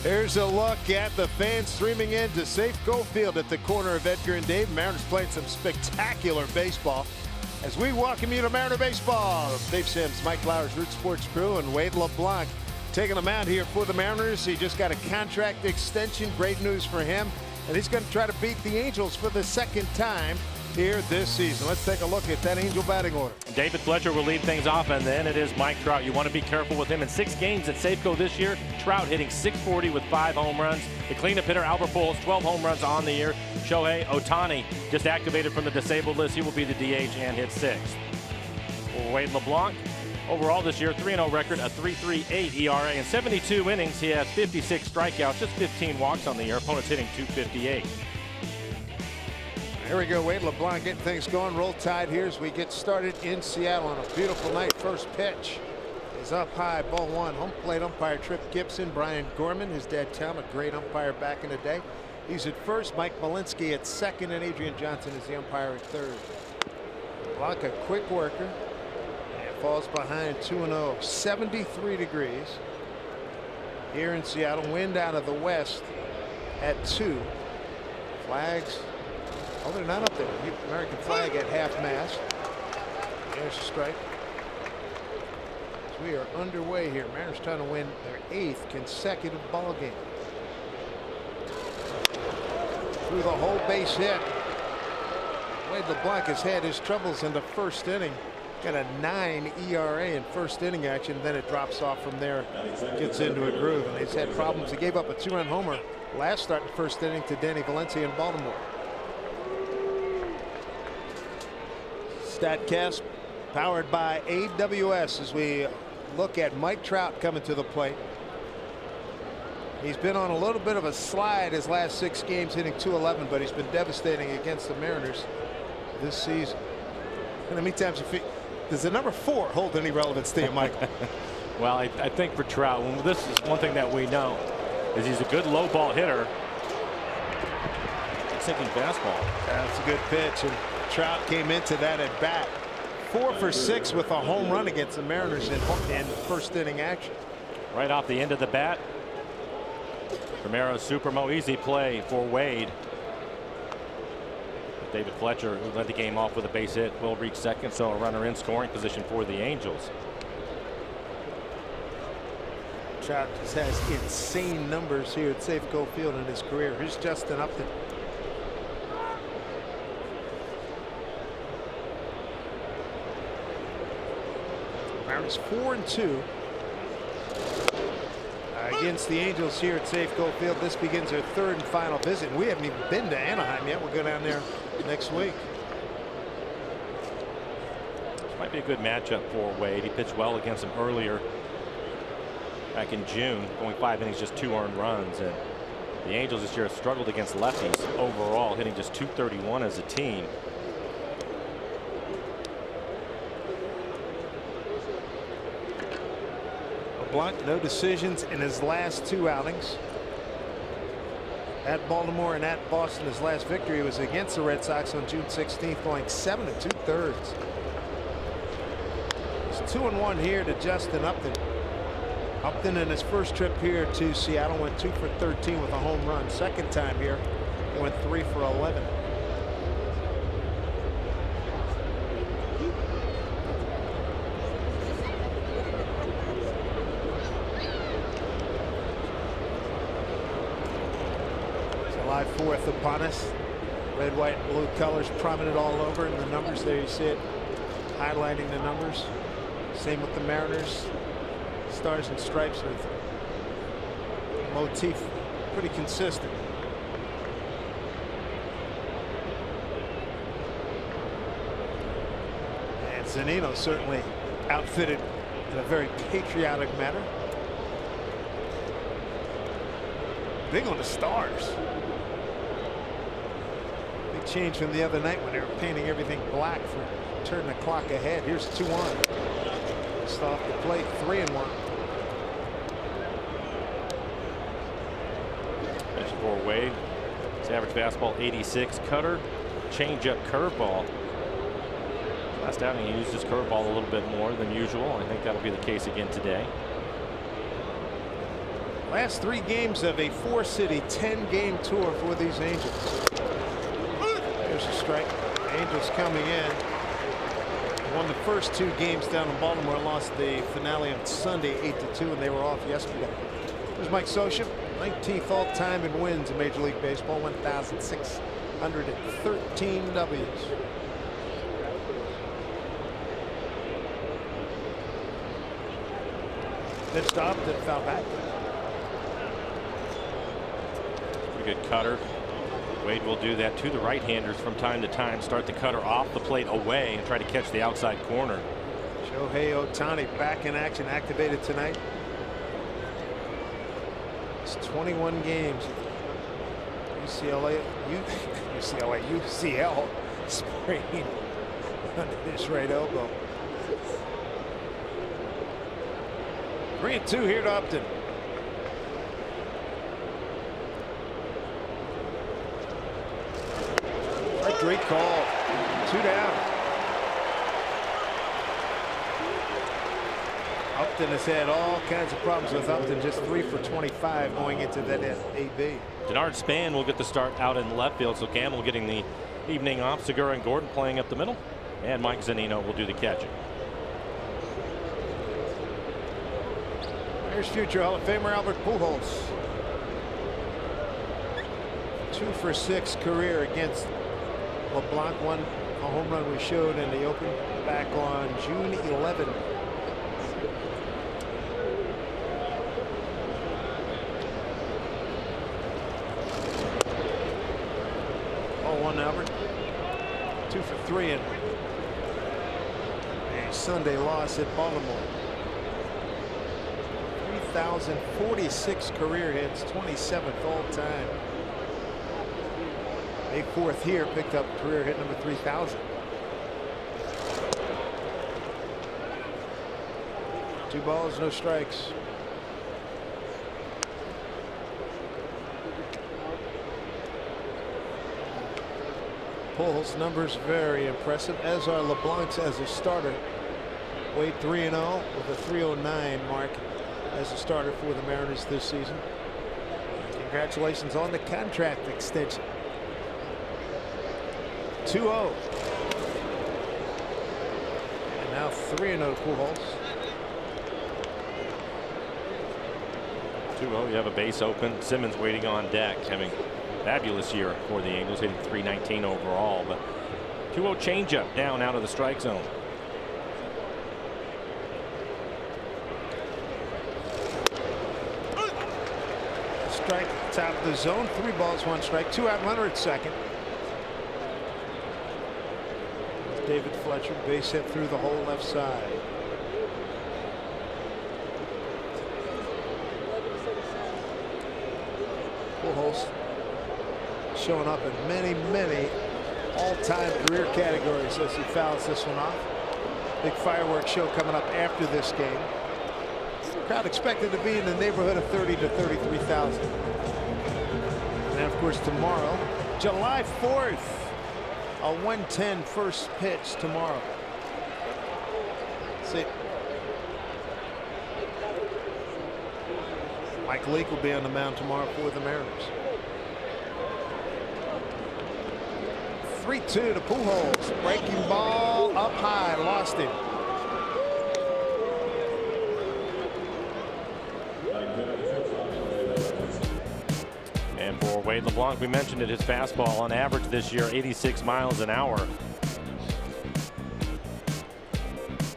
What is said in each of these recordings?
Here's a look at the fans streaming in to Safeco Field at the corner of Edgar and Dave. Mariners playing some spectacular baseball. As we welcome you to Mariner Baseball, Dave Sims, Mike Lauer's Root Sports crew, and Wade LeBlanc taking them out here for the Mariners. He just got a contract extension. Great news for him. And he's going to try to beat the Angels for the second time here this season. Let's take a look at that Angel batting order. David Fletcher will lead things off, and then it is Mike Trout. You want to be careful with him. In 6 games at Safeco this year, Trout hitting .640 with 5 home runs. The cleanup hitter, Albert Pujols, 12 home runs on the year. Shohei Ohtani just activated from the disabled list. He will be the DH and hit 6th. Wade LeBlanc, overall this year, 3-0 record, a 3.38 ERA. In 72 innings, he has 56 strikeouts, just 15 walks on the year. Opponents hitting .258. Here we go, Wade LeBlanc getting things going. Roll Tide here as we get started in Seattle on a beautiful night. First pitch is up high, ball 1. Home plate umpire Trip Gibson. Brian Gorman, his dad Tom, a great umpire back in the day. He's at first, Mike Malinsky at second, and Adrian Johnson is the umpire at third. LeBlanc, a quick worker, and falls behind 2-0. 73 degrees here in Seattle. Wind out of the west at 2. Flags. Oh, they're not up there. American flag at half mast. There's a strike. So we are underway here. Mariners trying to win their 8th consecutive ball game. Through the whole base hit. Wade LeBlanc has had his troubles in the first inning. Got a 9 ERA in first inning action. Then it drops off from there. Gets into a groove. And he's had problems. He gave up a 2-run homer last start in the first inning to Danny Valencia in Baltimore. Statcast powered by AWS as we look at Mike Trout coming to the plate. He's been on a little bit of a slide his last 6 games, hitting .211, but he's been devastating against the Mariners this season. And how many times does the number 4 hold any relevance to you, Mike? Well, I think for Trout, this is one thing that we know, is he's a good low ball hitter. Sinking fastball. That's a good pitch, and Trout came into that at bat. 4 for 6 with a home run against the Mariners in first inning action. Right off the end of the bat. Romero Supermo, easy play for Wade. David Fletcher, who led the game off with a base hit, will reach second, so a runner in scoring position for the Angels. Trout just has insane numbers here at Safeco Field in his career. Here's Justin Upton. Mariners 4-2 against the Angels here at Safeco Field. This begins our 3rd and final visit. We haven't even been to Anaheim yet. We'll go down there next week. This might be a good matchup for Wade. He pitched well against him earlier back in June, going 5 innings, just 2 earned runs. And the Angels this year have struggled against lefties overall, hitting just .231 as a team. LeBlanc, no decisions in his last 2 outings. At Baltimore and at Boston, his last victory was against the Red Sox on June 16th, going 7 2/3. It's 2-1 here to Justin Upton. Upton in his first trip here to Seattle went 2 for 13 with a home run. Second time here, he went 3 for 11. July 4th upon us. Red, white, and blue colors prominent all over, and the numbers there you see it highlighting the numbers. Same with the Mariners. Stars and stripes with motif pretty consistent. And Zunino certainly outfitted in a very patriotic manner. Big on the stars. Big change from the other night when they were painting everything black for turning the clock ahead. Here's 2-1. Just off the plate, 3-1. As for Wade, his average fastball 86, cutter, changeup, curveball. Last outing he used his curveball a little bit more than usual. I think that'll be the case again today. Last 3 games of a 4-city 10-game tour for these Angels. There's a strike. Angels coming in. Won the first 2 games down in Baltimore. Lost the finale on Sunday 8-2, and they were off yesterday. There's Mike Scioscia, 19th all-time in wins in Major League Baseball, 1,613 Ws. Pitch stopped and foul back. Pretty good cutter. Wade will do that to the right-handers from time to time. Start the cutter off the plate away and try to catch the outside corner. Shohei Ohtani back in action, activated tonight. It's 21 games. UCL sprain under his right elbow. 3-2 here to Upton. Great call. 2 down. Upton has had all kinds of problems with Upton. Just 3 for 25 going into that AB. Denard Span will get the start out in left field. So Gamble getting the evening off. Segura and Gordon playing up the middle. And Mike Zunino will do the catching. Here's future Hall of Famer Albert Pujols. 2 for 6 career against LeBlanc. Won a home run we showed in the open back on June 11. Oh, 1 Albert. 2 for 3 in a Sunday loss at Baltimore. 3,046 career hits, 27th all time. A 4th here, picked up career hit number 3,000. 2 balls, no strikes. Pujols' numbers very impressive, as are LeBlanc's as a starter. Wade 3-0 with a 309 mark as a starter for the Mariners this season. Congratulations on the contract extension. 2-0. And now 3-0 Pujols. 2-0. You have a base open. Simmons waiting on deck, having a fabulous year for the Angels, hitting .319 overall. But 2-0 changeup down out of the strike zone. Strike at the top of the zone. 3 balls, 1 strike. 2 out, runner at second. David Fletcher, base hit through the whole left side. Pujols showing up in many all-time career categories as he fouls this one off. Big fireworks show coming up after this game. Crowd expected to be in the neighborhood of 30 to 33,000. And of course tomorrow, July 4th. A 1:10 first pitch tomorrow. See, Mike Leake will be on the mound tomorrow for the Mariners. 3-2 to Pujols. Breaking ball up high, lost it. And for Wade LeBlanc, we mentioned it, his fastball on average this year 86 miles an hour.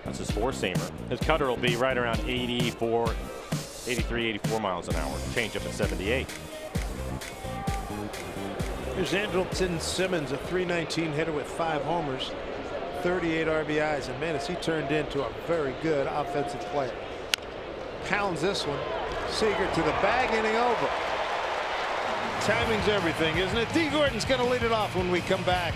That's his 4-seamer. His cutter will be right around 83, 84 miles an hour. Changeup at 78. Here's Andrelton Simmons, a .319 hitter with 5 homers, 38 RBIs, and man, has he turned into a very good offensive player. Pounds this one. Seager to the bag, inning over. Timing's everything, isn't it? D. Gordon's going to lead it off when we come back.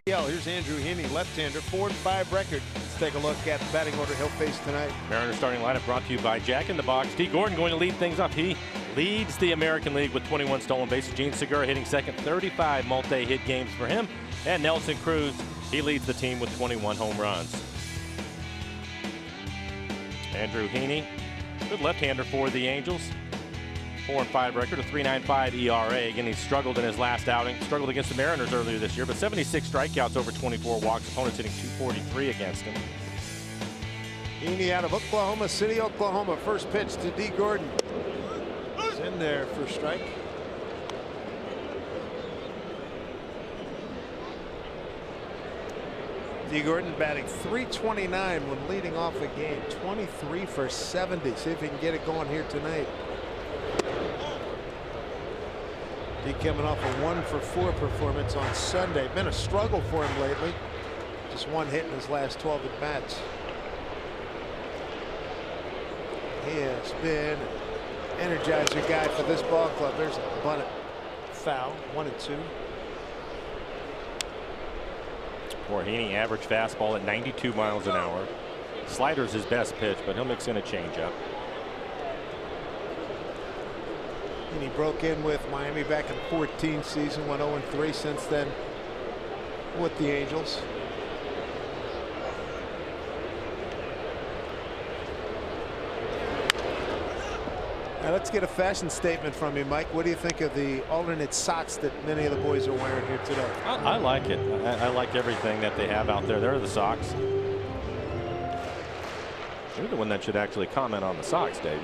Here's Andrew Heaney, left-hander, 4-5 record. Let's take a look at the batting order he'll face tonight. Mariners starting lineup brought to you by Jack in the Box. D. Gordon going to lead things off. He leads the American League with 21 stolen bases. Gene Segura hitting second, 35 multi-hit games for him. And Nelson Cruz, he leads the team with 21 home runs. Andrew Heaney, good left-hander for the Angels. 4-5 record, a 3.95 ERA. Again, he struggled in his last outing. Struggled against the Mariners earlier this year, but 76 strikeouts over 24 walks. Opponents hitting .243 against him. Heaney out of Oklahoma City, Oklahoma. First pitch to D. Gordon. He's in there for strike. D. Gordon batting .329 when leading off a game. 23 for 70. See if he can get it going here tonight. He coming off a 1-for-4 performance on Sunday. Been a struggle for him lately. Just one hit in his last 12 at bats. He has been an energizer guy for this ball club. There's a bunt foul, 1-2. For Heaney, average fastball at 92 miles an hour. Slider's his best pitch, but he'll mix in a changeup. And he broke in with Miami back in the 14 season, went 0-3 since then with the Angels. Now let's get a fashion statement from you, Mike. What do you think of the alternate socks that many of the boys are wearing here today? I like it. I like everything that they have out there. There are the socks. You're the one that should actually comment on the socks, Dave.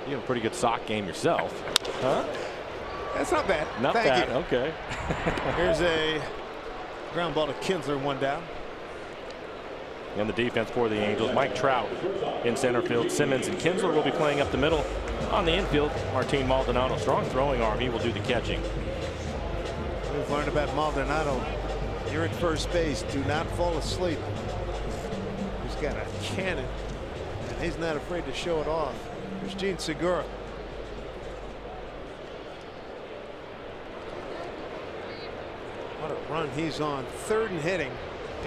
You have a pretty good sock game yourself. Huh? That's not bad. Not Thank bad. you. Okay. Here's a ground ball to Kinsler, one down. And the defense for the Angels, Mike Trout in center field. Simmons and Kinsler will be playing up the middle. On the infield, Martin Maldonado, strong throwing arm. He will do the catching. We've learned about Maldonado. You're at first base. Do not fall asleep. He's got a cannon, and he's not afraid to show it off. There's Gene Segura. What a run he's on. Third in hitting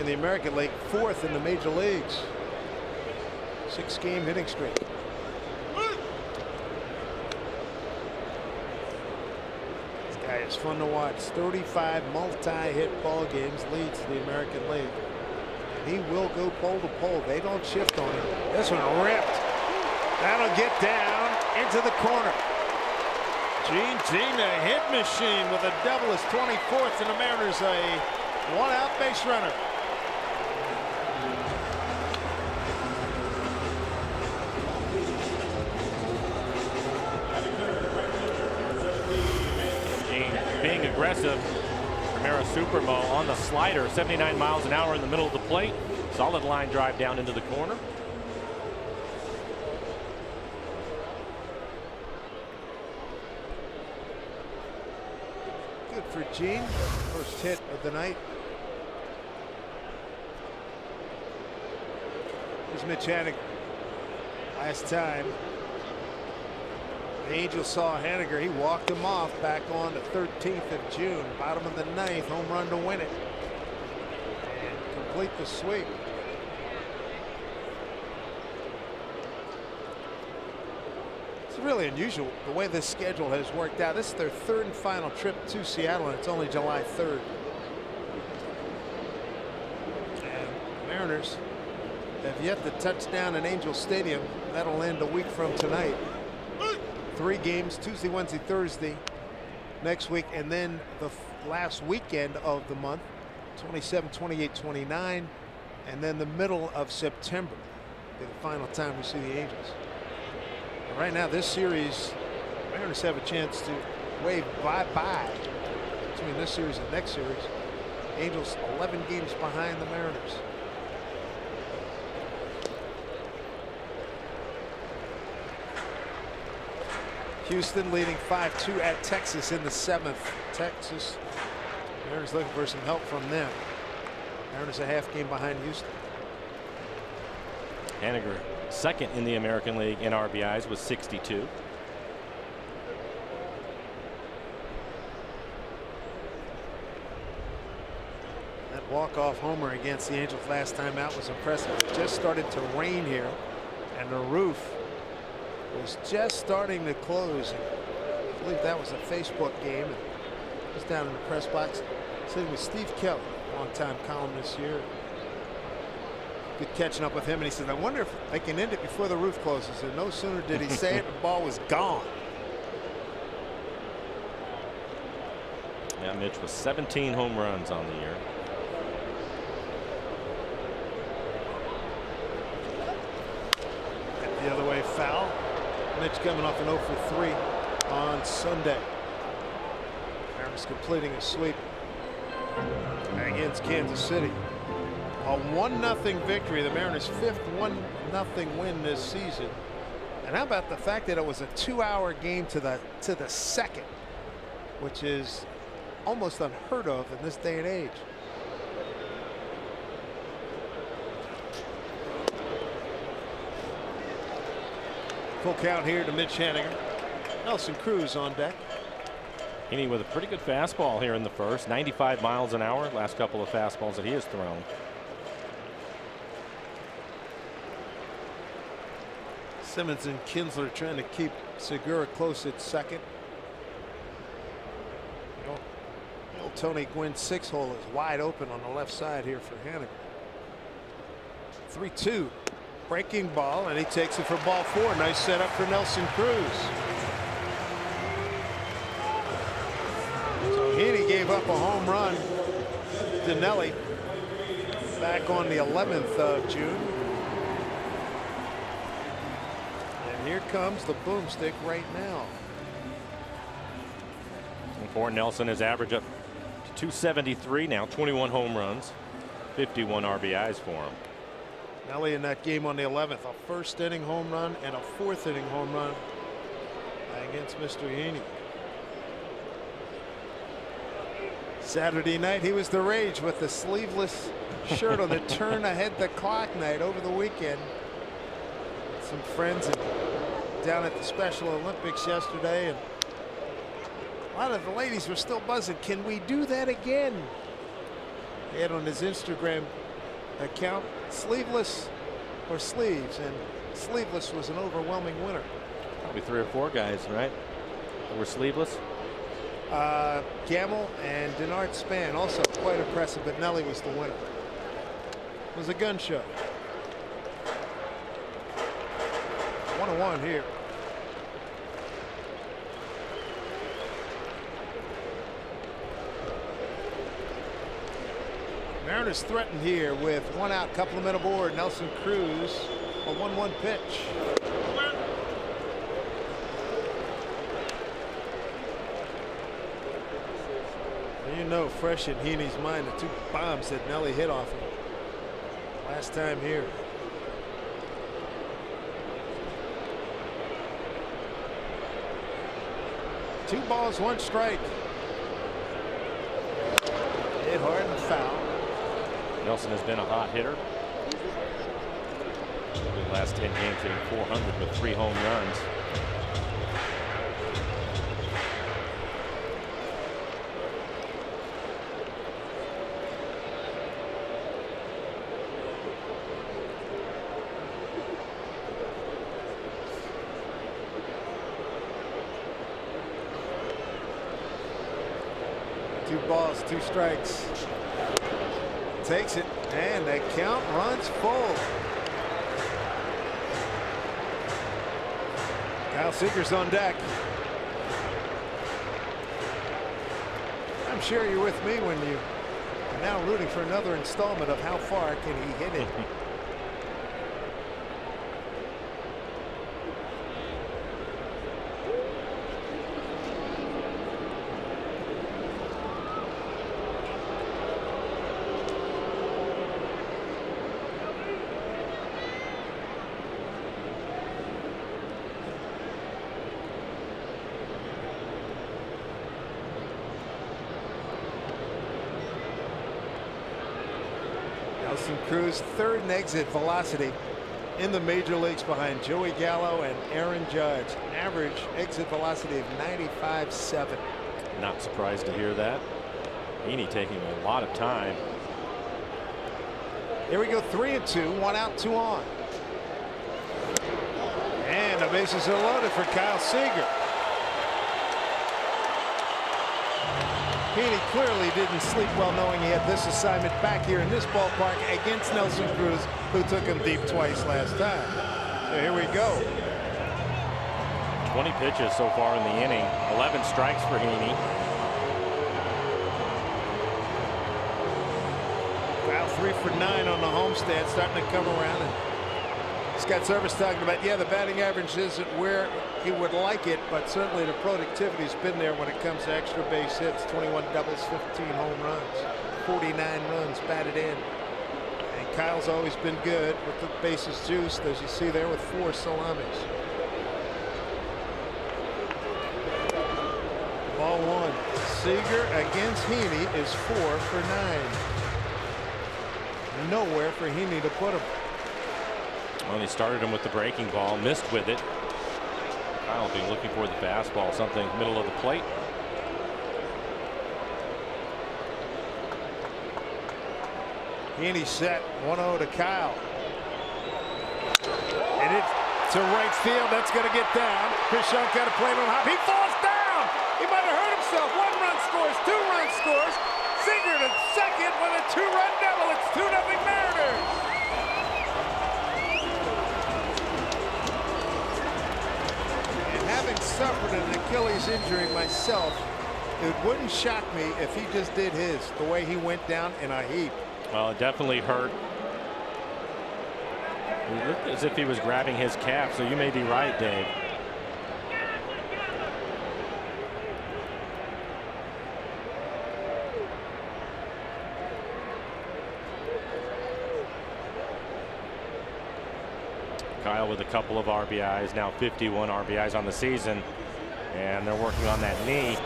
in the American League, fourth in the major leagues. 6-game hitting streak. This guy is fun to watch. 35 multi-hit ball games, leads the American League. And he will go pole to pole. They don't shift on him. This one ripped. That'll get down into the corner. Gene, a hit machine with a double, his 24th, and the Mariners a one-out base runner. Gene being aggressive. Primera Supermo on the slider, 79 miles an hour in the middle of the plate. Solid line drive down into the corner. Good for Gene. First hit of the night. Here's Mitch Haniger. Last time the Angels saw Haniger, he walked him off back on the 13th of June. Bottom of the 9th, home run to win it. And complete the sweep. It's really unusual the way this schedule has worked out. This is their third and final trip to Seattle, and it's only July 3rd. And the Mariners have yet to touch down in Angel Stadium. That'll end a week from tonight. 3 games, Tuesday, Wednesday, Thursday next week, and then the last weekend of the month, 27, 28, 29, and then the middle of September will be the final time we see the Angels. Right now, this series, the Mariners have a chance to wave bye-bye between this series and next series. Angels 11 games behind the Mariners. Houston leading 5-2 at Texas in the 7th. Texas, Mariners looking for some help from them. Mariners a half game behind Houston. Haniger second in the American League in RBIs with 62. walk-off homer against the Angels last time out was impressive. It just started to rain here, and the roof was just starting to close. I believe that was a Facebook game. And he was down in the press box sitting with Steve Kelly, longtime columnist here. Good catching up with him, and he said, I wonder if I can end it before the roof closes. And no sooner did he say it, the ball was gone. Yeah, Mitch with 17 home runs on the year. The other way, foul. Mitch coming off an 0 for 3 on Sunday. Mariners completing a sweep against Kansas City. A 1-0 victory. The Mariners' 5th 1-0 win this season. And how about the fact that it was a 2-hour game to the second, which is almost unheard of in this day and age. Full count here to Mitch Haniger. Nelson Cruz on deck. Heaney with a pretty good fastball here in the first. 95 miles an hour. Last couple of fastballs that he has thrown. Simmons and Kinsler trying to keep Segura close at second. Old Tony Gwynn 6-hole is wide open on the left side here for Haniger. 3-2. Breaking ball, and he takes it for ball 4. Nice setup for Nelson Cruz. So Heaney gave up a home run to Nelly back on the 11th of June. And here comes the boomstick right now. And for Nelson, his average up to 273 now, 21 home runs, 51 RBIs for him. Nelly in that game on the 11th, a first inning home run and a 4th inning home run against Mr. Heaney. Saturday night he was the rage with the sleeveless shirt on the turn ahead the clock night over the weekend. Some friends down at the Special Olympics yesterday, and a lot of the ladies were still buzzing. Can we do that again? He had on his Instagram account sleeveless or sleeves, and sleeveless was an overwhelming winner. Probably 3 or 4 guys, right, that were sleeveless. Gamble and Denard Span also quite impressive, but Nelly was the winner. It was a gun show. 1-1 here. Mariners threatened here with 1 out, couple of men aboard. Nelson Cruz, a 1-1 pitch. You know, fresh in Heaney's mind, the 2 bombs that Nelly hit off him last time here. Two balls, 1 strike. Hit hard and foul. Nelson has been a hot hitter. The last 10 games hitting 400 with 3 home runs. Two balls, 2 strikes. Takes it, and the count runs full. Kyle Seager's on deck. I'm sure you're with me when you are now rooting for another installment of how far can he hit it. Nelson Cruz, 3rd in exit velocity in the major leagues behind Joey Gallo and Aaron Judge. Average exit velocity of 95.7. Not surprised to hear that. Heaney taking a lot of time Here we go, 3-2, 1 out, 2 on. And the bases are loaded for Kyle Seager. Heaney clearly didn't sleep well knowing he had this assignment back here in this ballpark against Nelson Cruz, who took him deep twice last time. So here we go. 20 pitches so far in the inning, 11 strikes for Heaney. Kyle 3 for 9 on the homestand, starting to come around. And Scott Service talking about, yeah, the batting average isn't where he would like it, but certainly the productivity's been there when it comes to extra base hits. 21 doubles, 15 home runs, 49 runs batted in. And Kyle's always been good with the bases juiced, as you see there with 4 salamis. Ball 1. Seager against Heaney is 4 for 9. Nowhere for Heaney to put him. Well, he started him with the breaking ball, missed with it. Kyle be looking for the fastball, something middle of the plate. Heaney set, 1-0 to Kyle. And it's to right field. That's going to get down. Chris Young got to play him hop. He falls down. He might have hurt himself. 1 run scores, 2 run scores. Seager to second with a 2-run double. It's 2-0 Mariners. Having suffered an Achilles injury myself, it wouldn't shock me if he just did his, the way he went down in a heap. Well, it definitely hurt. He looked as if he was grabbing his calf, so you may be right, Dave. Kyle with a couple of RBIs, now 51 RBIs on the season, and they're working on that knee.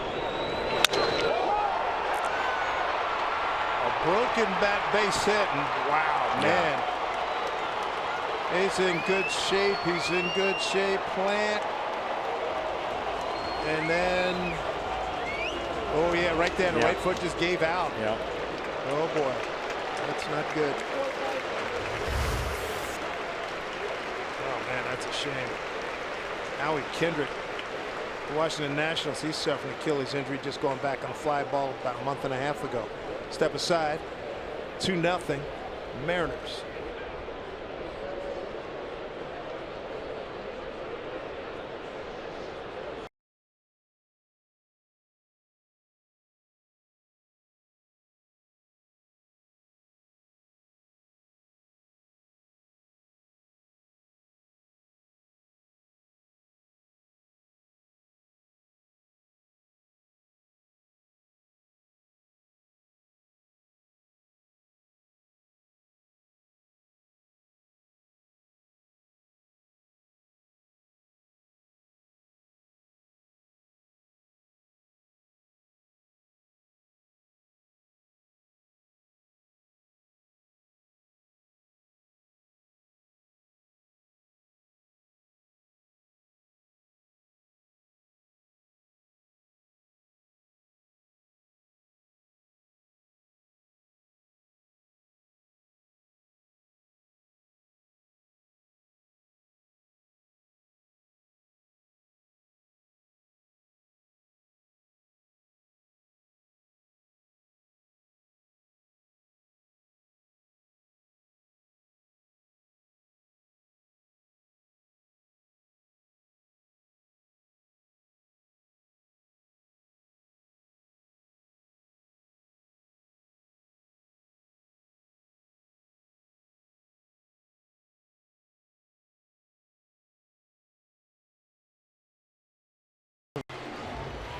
A broken bat base hit, and wow, man. He's in good shape. He's in good shape. Plant. And then, oh yeah, right there, the right foot just gave out. Yeah. Oh boy, that's not good. Man, that's a shame. Howie Kendrick, the Washington Nationals, he's suffering an Achilles injury, just going back on a fly ball about a month and a half ago. Step aside, 2-0 Mariners.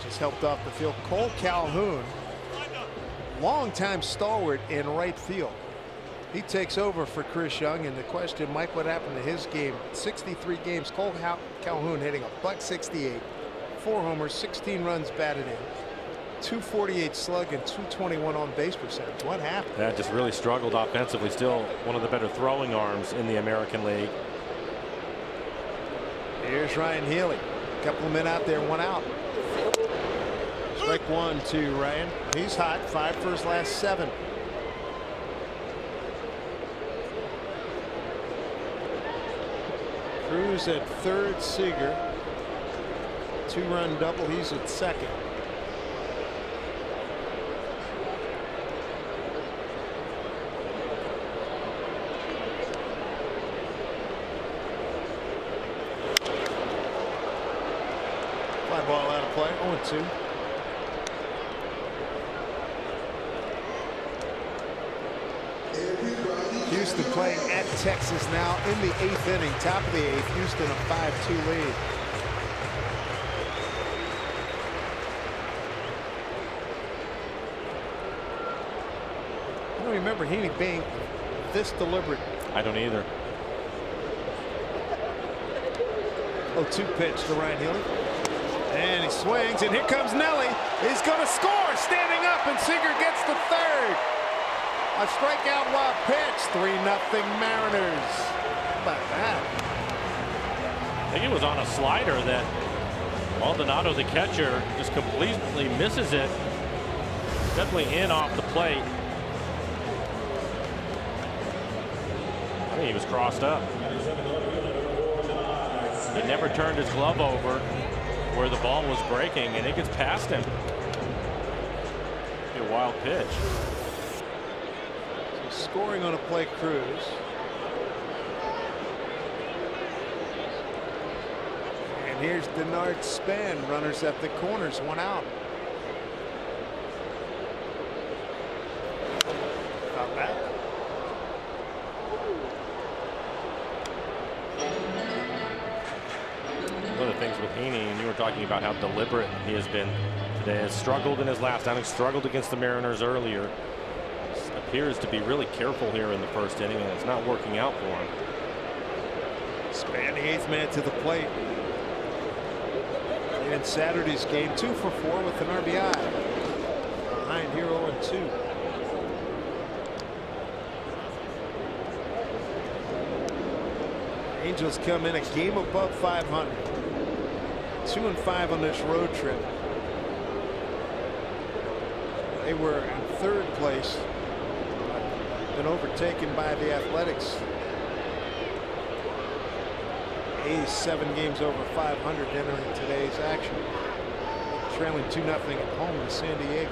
Just helped off the field. Cole Calhoun, longtime stalwart in right field. He takes over for Chris Young, and the question, Mike, what happened to his game? 63 games. Cole Calhoun hitting $168, 4 homers, 16 runs batted in, 248 slug, and 221 on base percentage. What happened? That just really struggled offensively. Still one of the better throwing arms in the American League. Here's Ryan Healy. A couple of men out there, 1 out. Strike 1 to Ryan. He's hot. 5 for his last 7. Cruz at third, Seager. 2-run double. He's at second. Fly ball out of play. 0-2. Houston playing at Texas now in the 8th inning. Top of the 8th. Houston a 5-2 lead. I don't remember Heaney being this deliberate. I don't either. 0-2 pitch to Ryan Healy. And he swings, and here comes Nelly. He's going to score, standing up, and Seager gets to third. A strikeout wild pitch. 3-0 Mariners. How about that? I think it was on a slider that Maldonado, the catcher, just completely misses it. Definitely in off the plate. I think he was crossed up. He never turned his glove over where the ball was breaking, and it gets past him. Be a wild pitch. So scoring on a play, Cruz. And here's Denard Span. Runners at the corners. 1 out. Not bad. One of the things with Heaney, and you were talking about how deliberate he has been today, has struggled in his last outing, struggled against the Mariners earlier. Appears to be really careful here in the first inning, and it's not working out for him. Span, the 8th man to the plate. In Saturday's game, 2 for 4 with an RBI. Behind here 0-2. Angels come in a game above 500. 2-5 on this road trip. They were in third place, been overtaken by the Athletics. A's 7 games over 500 entering today's action. Trailing 2-0 at home in San Diego.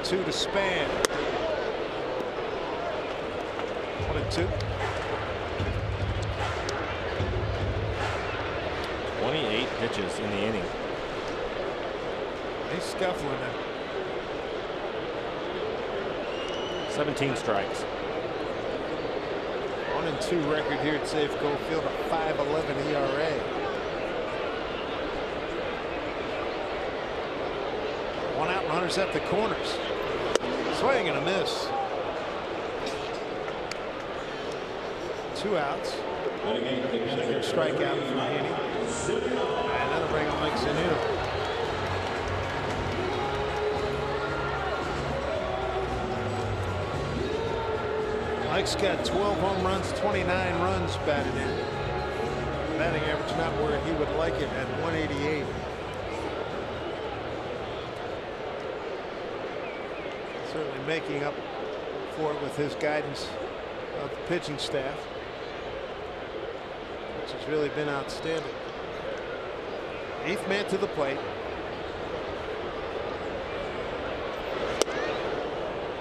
0-2 to Span. 1-2. 28 pitches in the inning. He's scuffling it. 17 strikes. 1-2 record here at Safeco Field, a 5.11 ERA. One out, runners at the corners. Swing and a miss. 2 outs. Second strikeout from Heaney. And that'll bring up Mike Zunino. Mike's got 12 home runs, 29 runs batted in. Batting average not where he would like it at 188. Certainly making up for it with his guidance of the pitching staff, which has really been outstanding. 8th man to the plate.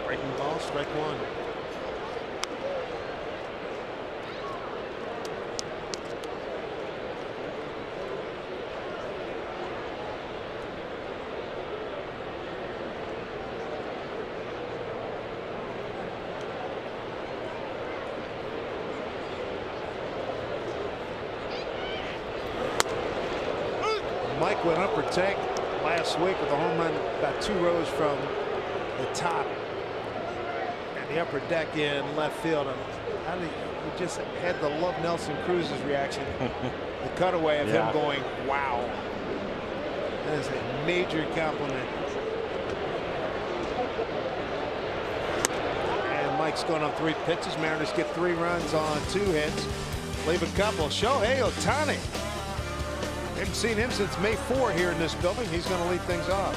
Breaking ball, strike 1. Mike went upper tank last week with a home run about 2 rows from the top and the upper deck in left field. And how did he just had the Love Nelson Cruz's reaction, the cutaway of him going, wow. That is a major compliment. And Mike's going on 3 pitches. Mariners get 3 runs on 2 hits. Leave a couple. Shohei Ohtani. Haven't seen him since May 4 here in this building. He's going to lead things off.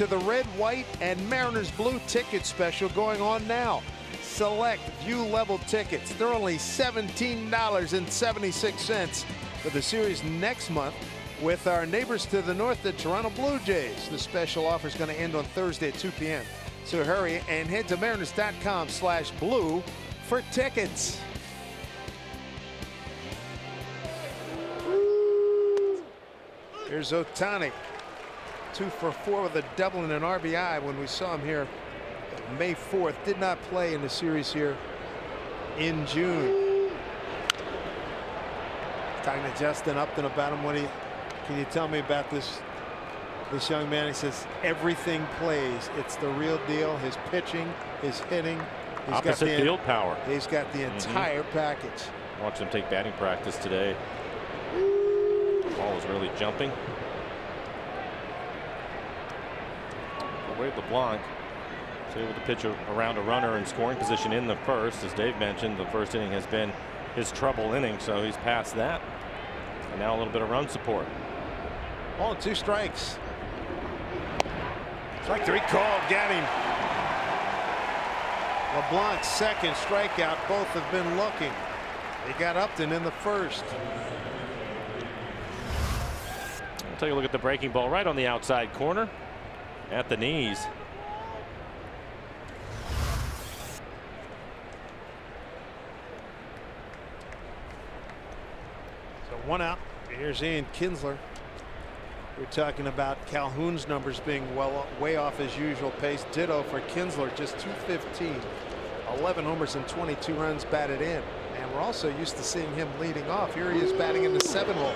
to the red, white, and Mariners blue ticket special going on now. Select view level tickets. They're only $17.76 for the series next month with our neighbors to the north, the Toronto Blue Jays. The special offer is going to end on Thursday at 2 p.m. So hurry and head to mariners.com/blue for tickets. Here's Ohtani, 2 for 4 with a double and an RBI when we saw him here May 4th. Did not play in the series here in June. Talking to Justin Upton about him. Can you tell me about this young man? He says everything plays. It's the real deal. His pitching, his hitting. He's opposite got field power. He's got the entire package. Watch him take batting practice today. Ball is really jumping. Wade LeBlanc is able to pitch around a runner in scoring position in the first. As Dave mentioned, the first inning has been his trouble inning, so he's past that. And now a little bit of run support. Ball and 2 strikes. Strike 3 called, got him. LeBlanc's second strikeout. Both have been looking. He got Upton in the first. I'll take a look at the breaking ball right on the outside corner at the knees. So 1 out. Here's Ian Kinsler. We're talking about Calhoun's numbers being way off his usual pace. Ditto for Kinsler, just 215. 11 homers and 22 runs batted in. And we're also used to seeing him leading off. Here he is batting in the 7 hole.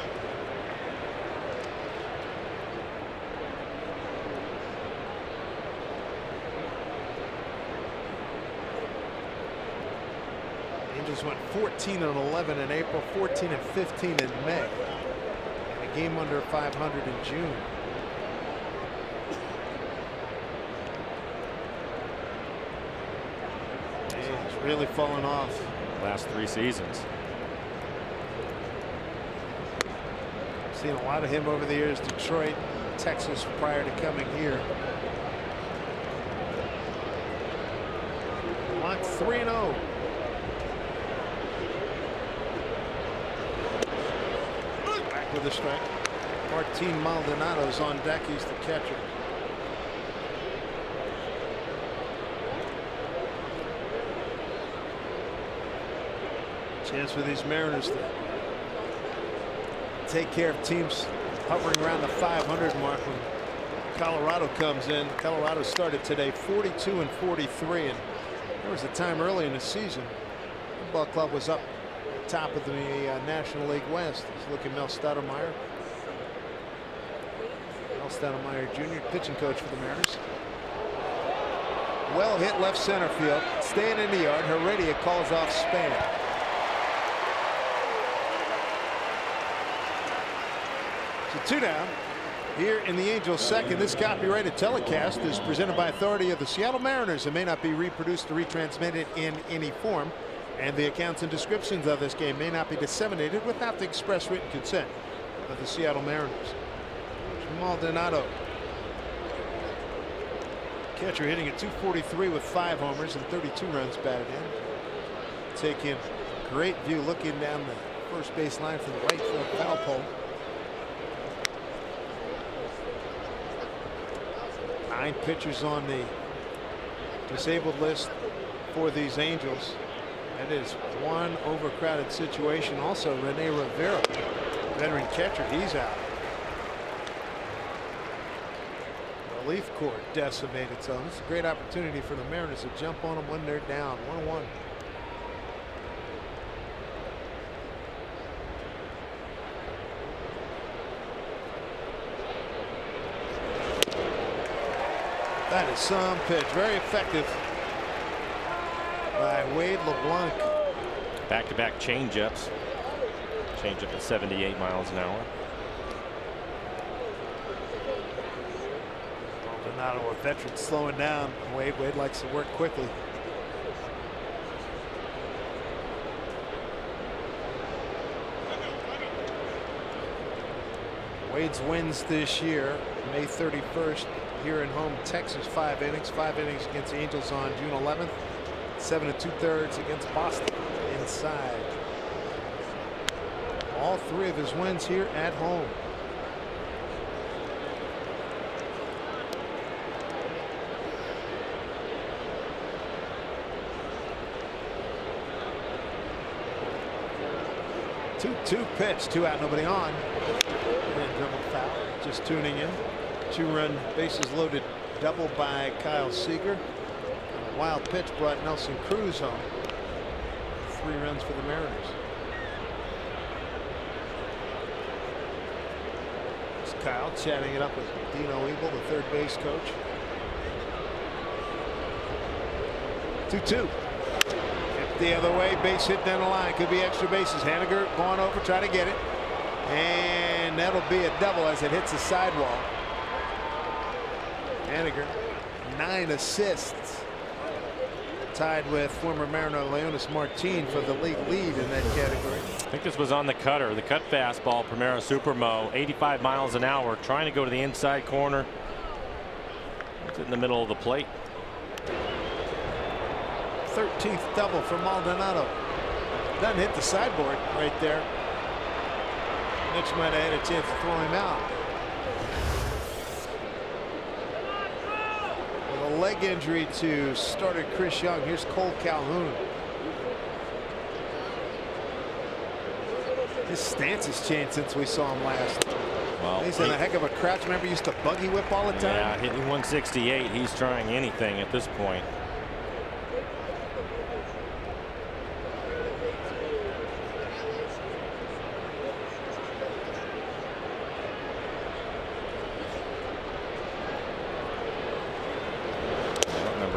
Angels went 14 and 11 in April, 14 and 15 in May, and a game under 500 in June. He's really fallen off. Last 3 seasons. I've seen a lot of him over the years. Detroit, Texas prior to coming here. Block 3-0. With a strike. Martin Maldonado's on deck. He's the catcher. Chance for these Mariners to take care of teams hovering around the 500 mark when Colorado comes in. Colorado started today 42 and 43, and there was a time early in the season the ball club was up top of the National League West. He's looking Mel Stoudemire. Mel Stoudemire Jr., pitching coach for the Mariners. Well hit left center field. Staying in the yard. Heredia calls off Span. So 2 down. Here in the Angels' second. This copyrighted telecast is presented by authority of the Seattle Mariners. It may not be reproduced or retransmitted in any form, and the accounts and descriptions of this game may not be disseminated without the express written consent of the Seattle Mariners. Maldonado, catcher, hitting at 243 with 5 homers and 32 runs batted in. Taking great view looking down the first base line from the right field foul pole. 9 pitchers on the disabled list for these Angels. That is one overcrowded situation. Also, Rene Rivera, veteran catcher, he's out. The relief corps decimated, so this is a great opportunity for the Mariners to jump on them when they're down 1-1. That is some pitch, very effective by Wade LeBlanc. Back-to-back changeups. Changeup at 78 miles an hour. Maldonado, a veteran, slowing down. Wade likes to work quickly. Wade's wins this year, May 31st, here in home Texas. 5 innings. 5 innings against the Angels on June 11th. 7 2/3 against Boston inside. All 3 of his wins here at home. Two pitch, 2 out, nobody on. And dribble foul. Just tuning in. 2-run bases loaded double by Kyle Seager. A wild pitch brought Nelson Cruz home. 3 runs for the Mariners. It's Kyle chatting it up with Dino Ebel, the third base coach. 2-2. The other way, base hit down the line. Could be extra bases. Haniger going over, try to get it. And that'll be a double as it hits the sidewall. Haniger, 9 assists. Tied with former Mariner Leonis Martin for the league lead in that category. I think this was on the cutter. The cut fastball, Primera Supermo, 85 miles an hour, trying to go to the inside corner. It's in the middle of the plate. 13th double for Maldonado. Doesn't hit the sideboard right there. Mitch might have had a chance to throw him out. With a leg injury to starter Chris Young, here's Cole Calhoun. His stance has changed since we saw him last. Well, he's in a heck of a crouch. Remember, he used to buggy whip all the time. Yeah, hitting 168. He's trying anything at this point.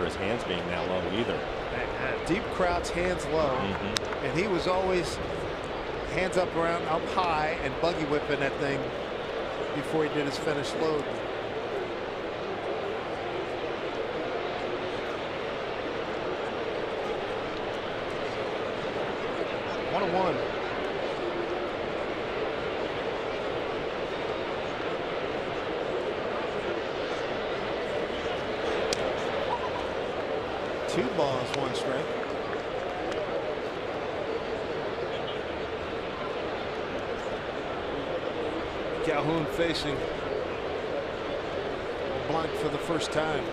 His hands being that low either. Deep crouch, hands low, and he was always hands up around up high and buggy whipping that thing before he did his finish load. One and one. Two balls, 1 strike. Calhoun facing blank for the first time.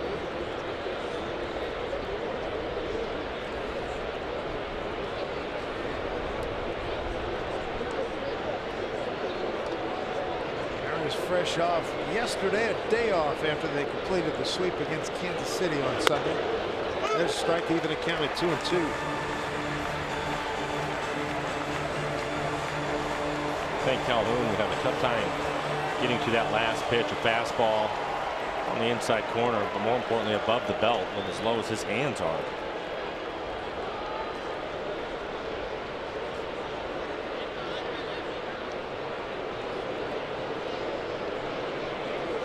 Mariners fresh off yesterday, a day off after they completed the sweep against Kansas City on Sunday. There's a strike, even it counted 2-2. I think Calhoun would have a tough time getting to that last pitch, a fastball on the inside corner, but more importantly above the belt with as low as his hands are.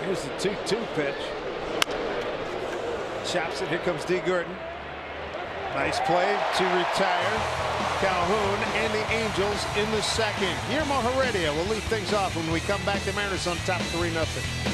Here's the 2-2 pitch. Chops it. Here comes D. Gordon. Nice play to retire Calhoun and the Angels in the second. Guillermo Heredia will lead things off when we come back. The Mariners on top 3-0.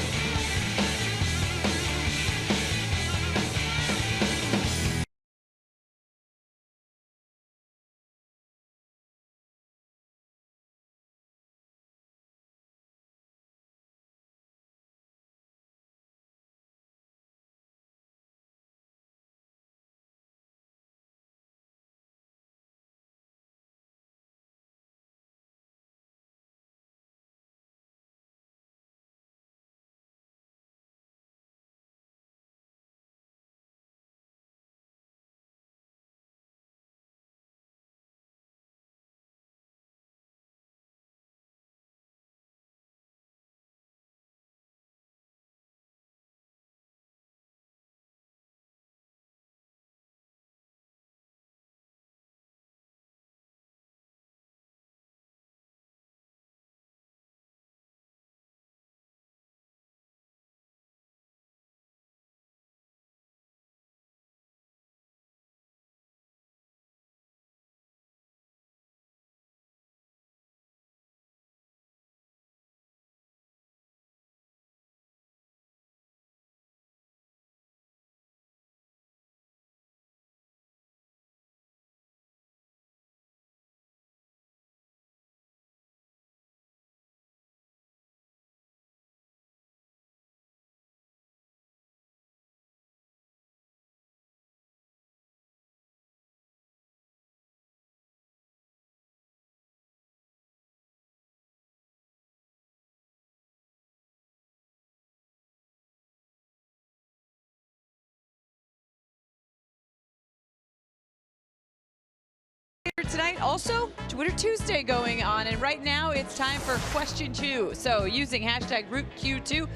Tonight, also Twitter Tuesday going on, and right now it's time for question 2. So using hashtag RootQ2,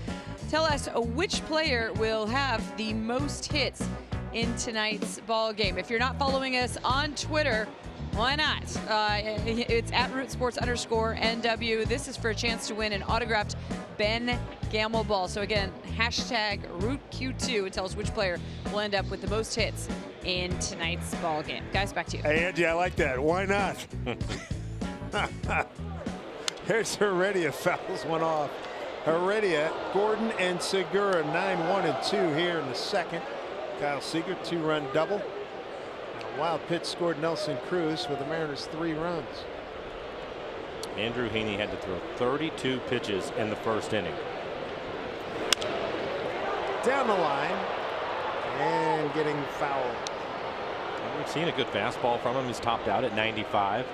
tell us which player will have the most hits in tonight's ball game. If you're not following us on Twitter, why not? It's at @RootSports_NW. This is for a chance to win an autographed Ben Gamel ball. So again, hashtag RootQ2 and tell us which player will end up with the most hits in tonight's ball game. Guys, back to you. Hey, Angie, I like that. Why not? Here's Heredia, fouls one off. Heredia, Gordon, and Segura, 9-1 and 2 here in the second. Kyle Seager, 2-run double. And a wild pitch scored Nelson Cruz for the Mariners 3 runs. Andrew Heaney had to throw 32 pitches in the first inning. Down the line and getting fouled. We've seen a good fastball from him. He's topped out at 95.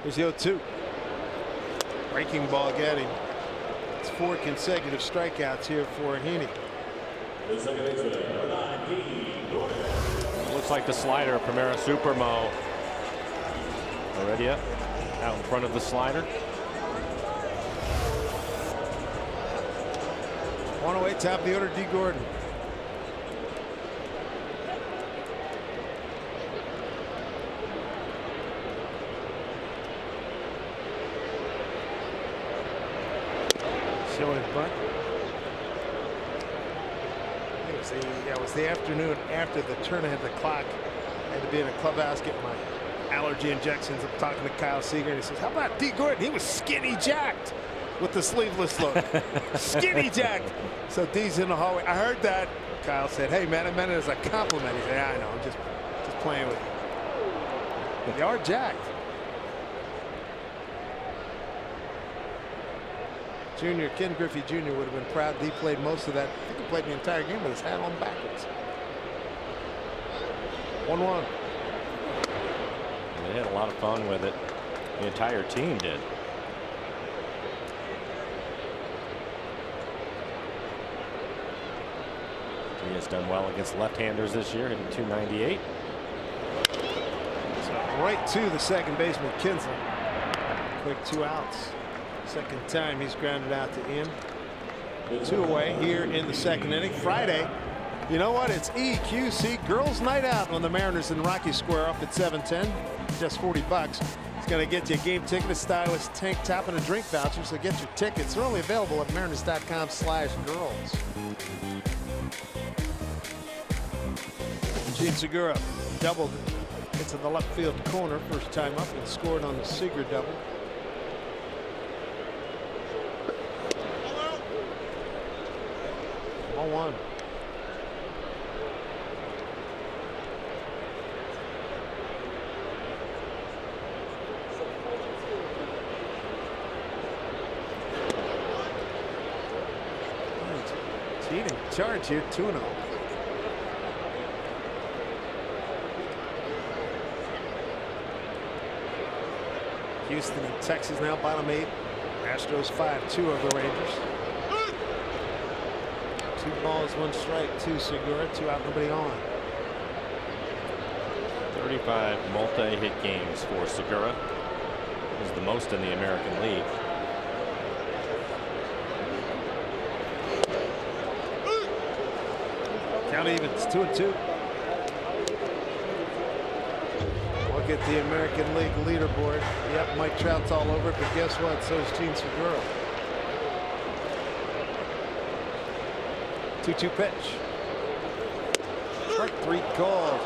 Here's the 0-2. Breaking ball getting. It's 4 consecutive strikeouts here for Heaney. Looks like the slider, Primera Supermo. Heredia out in front of the slider. On away, top of the order, D. Gordon. Showing bunt. It was the afternoon after the turn ahead of the clock. I had to be in a clubhouse getting my allergy injections. I'm talking to Kyle Seager, and he says, "How about D. Gordon? He was skinny jacked with the sleeveless look." Skinny jacked. So D's in the hallway. I heard that. Kyle said, "Hey man, I meant it as a compliment." He said, "Yeah, I know. I'm just playing with you." You are jacked. Junior, Ken Griffey Jr. would have been proud. He played most of that. I think he played the entire game with his hat on backwards. 1-1. They had a lot of fun with it. The entire team did. He has done well against left-handers this year, hitting 298. So right to the second baseman, Kinsley. Quick 2 outs. Second time he's grounded out to in. 2 away here in the second inning. Friday, you know what? It's EQC Girls Night Out on the Mariners in Rocky Square up at 710. Just $40. It's going to get you a game ticket, a stylish tank top, and a drink voucher. So get your tickets. They're only available at mariners.com/girls. Gene Segura doubled it. It's in the left field corner. First time up and scored on the Seager double. One. Cheating charge here, 2-0. Houston and Texas now bottom 8. Astros 5-2 over the Rangers. 2 balls, 1 strike, 2 Segura, 2 out, nobody on. 35 multi-hit games for Segura. This is the most in the American League. Count evens, 2-2. Look at the American League leaderboard. Yep, Mike Trout's all over it, but guess what? So is Gene Segura. 2-2 pitch. Strike 3 called.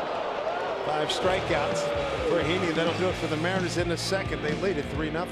5 strikeouts for Heaney. That'll do it for the Mariners in the second. They lead at 3-0.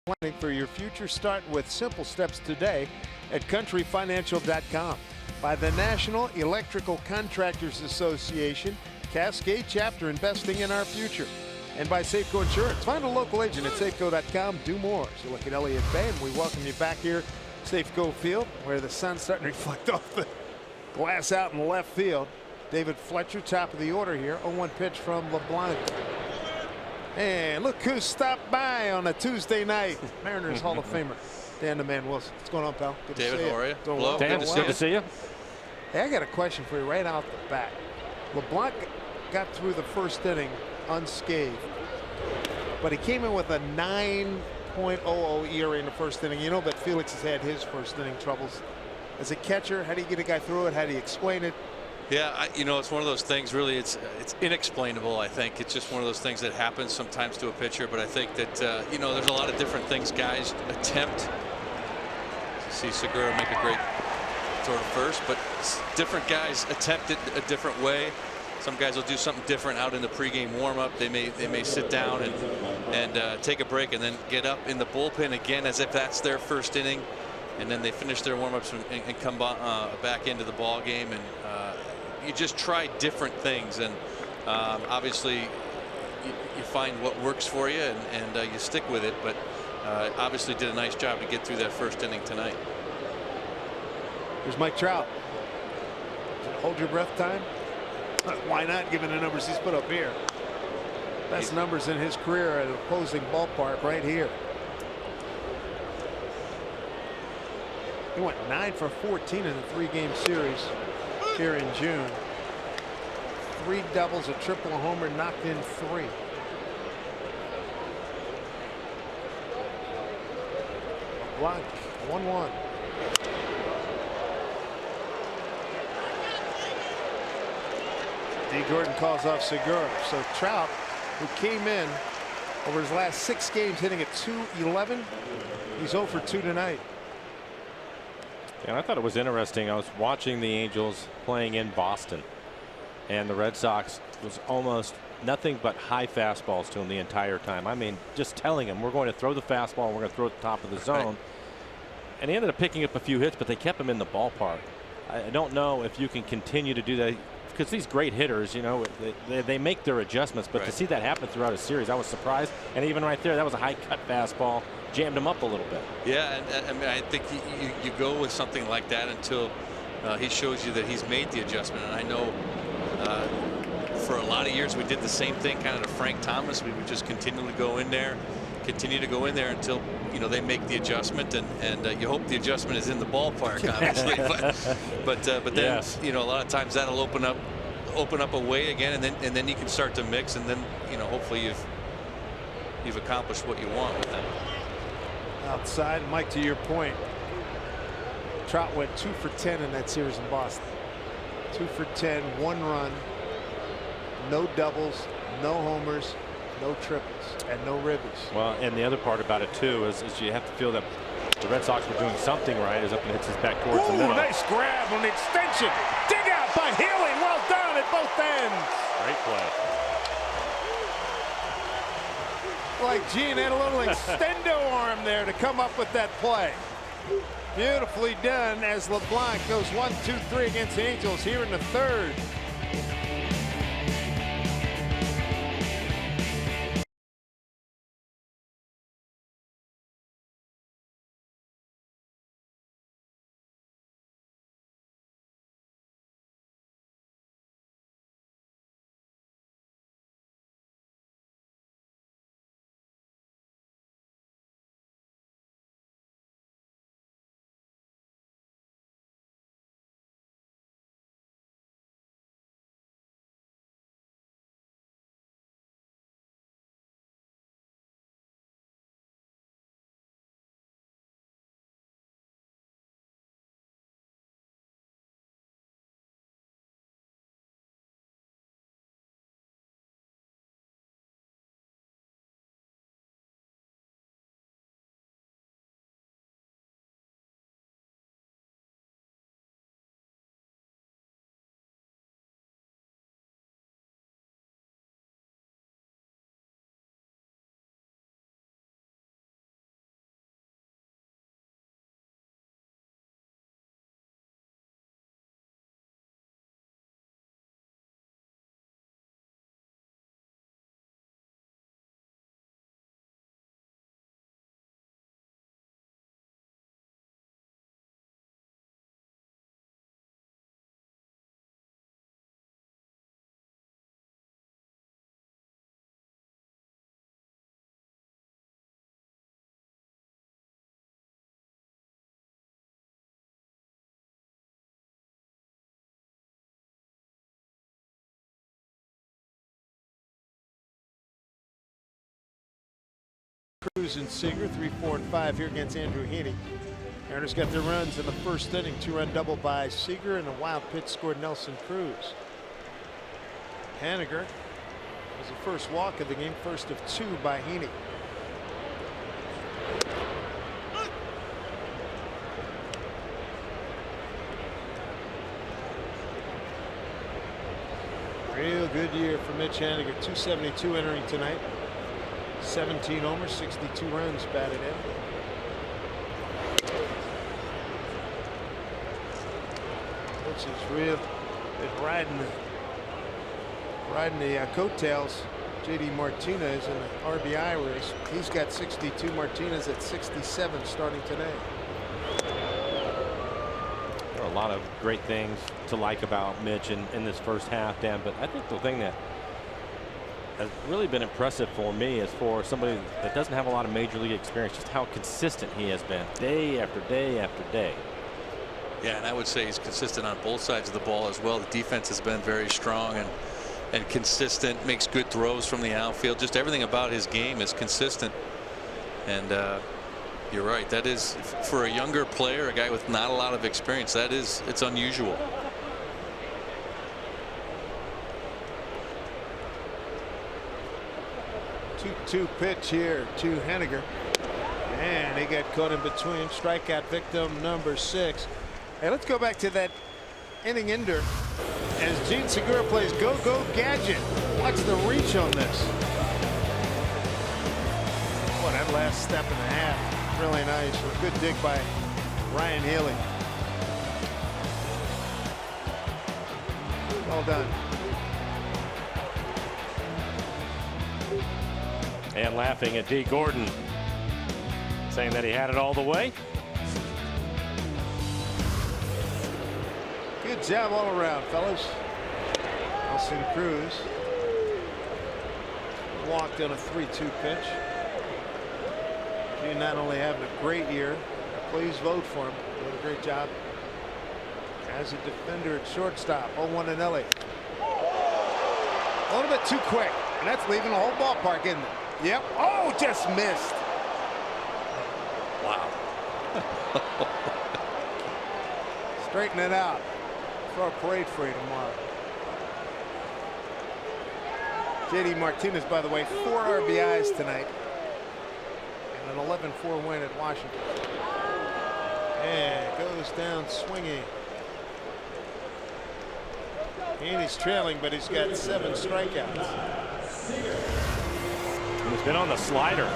Planning for your future. Start with simple steps today at countryfinancial.com. By the National Electrical Contractors Association, Cascade Chapter, investing in our future. And by Safeco Insurance. Find a local agent at Safeco.com. Do more. So look at Elliott Bay, and we welcome you back here, Safeco Field, where the sun's starting to reflect off the glass out in left field. David Fletcher, top of the order here. 0-1 pitch from LeBlanc. And look who stopped by on a Tuesday night. Mariners Hall of Famer Dan the Man Wilson. What's going on, pal? Good David, to see how are you? Doing Hello. well. Dan, Doing it's well. good to see you. Hey, I got a question for you right out the bat. LeBlanc got through the first inning unscathed, but he came in with a 9.00 ERA in the first inning. You know that Felix has had his first inning troubles. As a catcher, how do you get a guy through it? How do you explain it? Yeah, you know, it's one of those things. Really, it's inexplainable. I think it's just one of those things that happens sometimes to a pitcher. But I think that you know, there's a lot of different things guys attempt. See Segura make a great throw to first, but different guys attempt it a different way. Some guys will do something different out in the pregame warm-up. They may sit down and take a break and then get up in the bullpen again as if that's their first inning, and then they finish their warm-ups and come back into the ball game. And you just try different things, and obviously you find what works for you, and you stick with it. But obviously did a nice job to get through that first inning tonight. Here's Mike Trout. Hold your breath time. Why not, given the numbers he's put up here? Best numbers in his career at an opposing ballpark right here. He went 9 for 14 in the 3-game series here in June. 3 doubles, a triple, a homer, knocked in 3. LeBlanc, 1-1. D. Gordon calls off Segura. So Trout, who came in over his last 6 games hitting at .211, he's 0 for 2 tonight. And I thought it was interesting. I was watching the Angels playing in Boston, and the Red Sox was almost nothing but high fastballs to him the entire time. I mean, just telling him, we're going to throw the fastball and we're going to throw it at the top of the zone. Right. And he ended up picking up a few hits, but they kept him in the ballpark. I don't know if you can continue to do that, because these great hitters, you know, they make their adjustments, but to see that happen throughout a series, I was surprised. And even right there, that was a high cut fastball, jammed him up a little bit. Yeah, and I mean, I think you go with something like that until he shows you that he's made the adjustment. And I know for a lot of years we did the same thing kind of to Frank Thomas. We would just continue to go in there until, you know, they make the adjustment, and you hope the adjustment is in the ballpark, obviously. but then yes, you know, a lot of times that'll open up a way again, and then you can start to mix, and then, you know, hopefully you've accomplished what you want with them. Outside, Mike, to your point, Trout went 2 for 10 in that series in Boston. 2 for 10, 1 run, no doubles, no homers, no triples, and no ribbies. Well, and the other part about it too is you have to feel that the Red Sox were doing something right as up and hits his back towards the middle. Nice grab on the extension. Dig out by Healy. Well done at both ends. Great play. Like Gene had a little extendo arm there to come up with that play. Beautifully done as LeBlanc goes 1-2-3 against the Angels here in the 3rd. Cruz and Seager, 3, 4, and 5 here against Andrew Heaney. Mariners got their runs in the first inning. 2-run double by Seager and a wild pitch scored Nelson Cruz. Haniger was the first walk of the game, first of 2 by Heaney. Real good year for Mitch Haniger. 272 entering tonight. 17 homers, 62 runs batted in. Which is real. Been riding the coattails. JD Martinez in the RBI race. He's got 62. Martinez at 67 starting today. There are a lot of great things to like about Mitch in this first half, Dan, but I think the thing that has really been impressive for me is for somebody that doesn't have a lot of major league experience, just how consistent he has been day after day after day. Yeah, and I would say he's consistent on both sides of the ball as well. The defense has been very strong and consistent, makes good throws from the outfield. Just everything about his game is consistent. And you're right, that is, for a younger player, a guy with not a lot of experience, it's unusual. Two pitch here to Haniger, and he got caught in between. Strikeout victim number 6. Hey, let's go back to that inning ender as Gene Segura plays Go Go Gadget. Watch the reach on this. Boy, that last step and a half, really nice. A good dig by Ryan Healy. Well done. And laughing at D. Gordon, saying that he had it all the way. Good job all around, fellas. Nelson Cruz walked on a 3-2 pitch. He not only having a great year, please vote for him. Doing a great job as a defender at shortstop. 0-1 to Nelly. A little bit too quick, and that's leaving the whole ballpark, isn't it? Yep. Oh, just missed. Wow. Straighten it out. Throw a parade for you tomorrow. JD Martinez, by the way, 4 RBIs tonight. And an 11-4 win at Washington. And goes down swinging. And he's trailing, but he's got 7 strikeouts. He's been on the slider,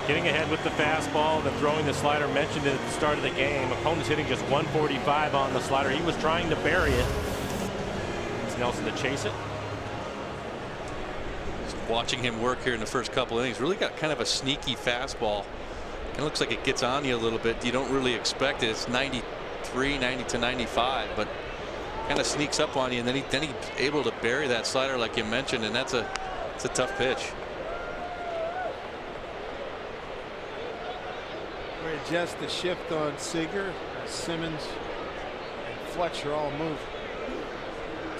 getting ahead with the fastball, then throwing the slider. Mentioned it at the start of the game. Opponents hitting just 145 on the slider. He was trying to bury it. It's Nelson to chase it. Just watching him work here in the first couple innings, really got kind of a sneaky fastball. It looks like it gets on you a little bit. You don't really expect it. It's 93, 90 to 95, but kind of sneaks up on you, and then he's able to bury that slider like you mentioned, and it's a tough pitch. Just the shift on Seager. Simmons and Fletcher all move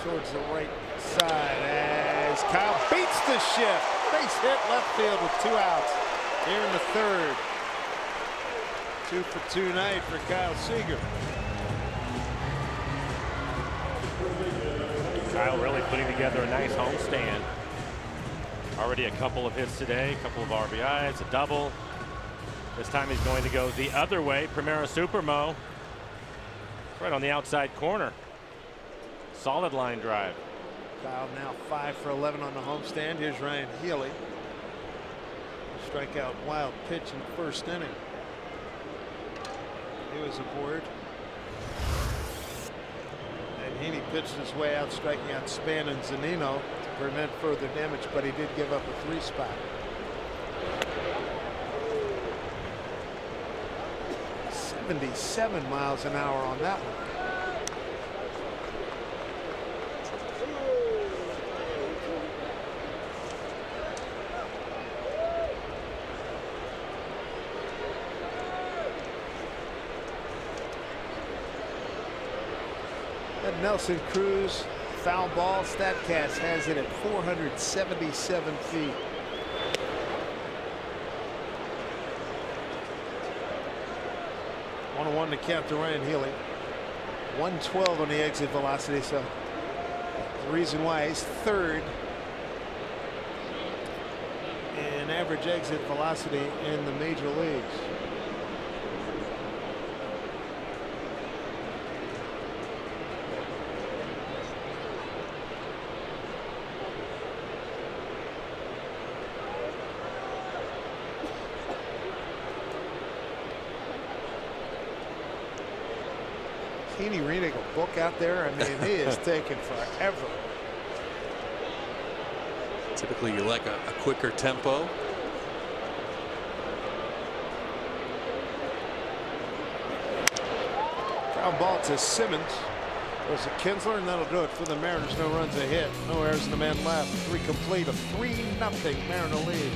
towards the right side as Kyle beats the shift. Base hit left field with 2 outs here in the 3rd. 2 for 2 night for Kyle Seager. Kyle really putting together a nice homestand. Already a couple of hits today, a couple of RBIs, a double. This time he's going to go the other way. Primera Supermo. Right on the outside corner. Solid line drive. Kyle now 5 for 11 on the homestand. Here's Ryan Healy. Strikeout wild pitch in the first inning. He was aboard. And Heaney pitched his way out, striking out Span and Zunino to prevent further damage, but he did give up a 3 spot. 77 miles an hour on that one. That Nelson Cruz foul ball. Statcast has it at 477 feet. 1-1 to count to Ryan Healy. 112 on the exit velocity, so the reason why he's third in average exit velocity in the major leagues. Heaney reading a book out there. I mean, he is taking forever. Typically, you like a quicker tempo. Ground ball to Simmons. There's a Kinsler, and that'll do it for the Mariners. No runs, a hit. No errors, and a man left. 3 complete. A 3-0 Mariner lead.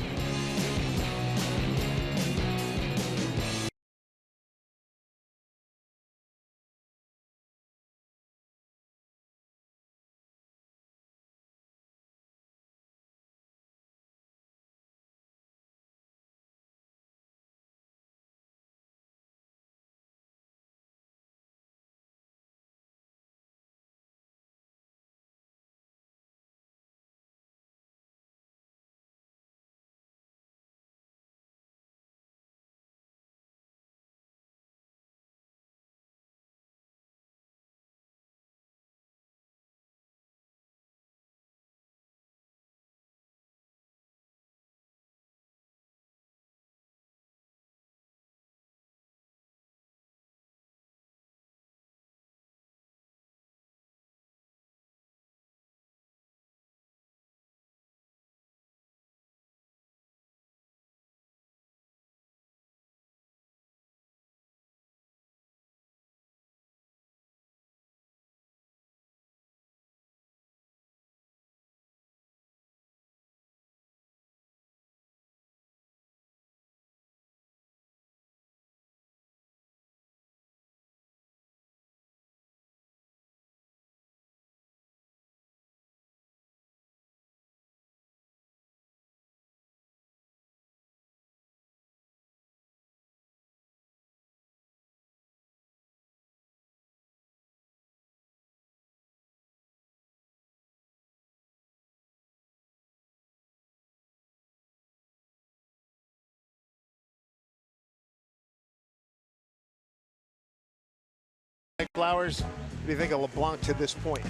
Flowers, what do you think of LeBlanc to this point?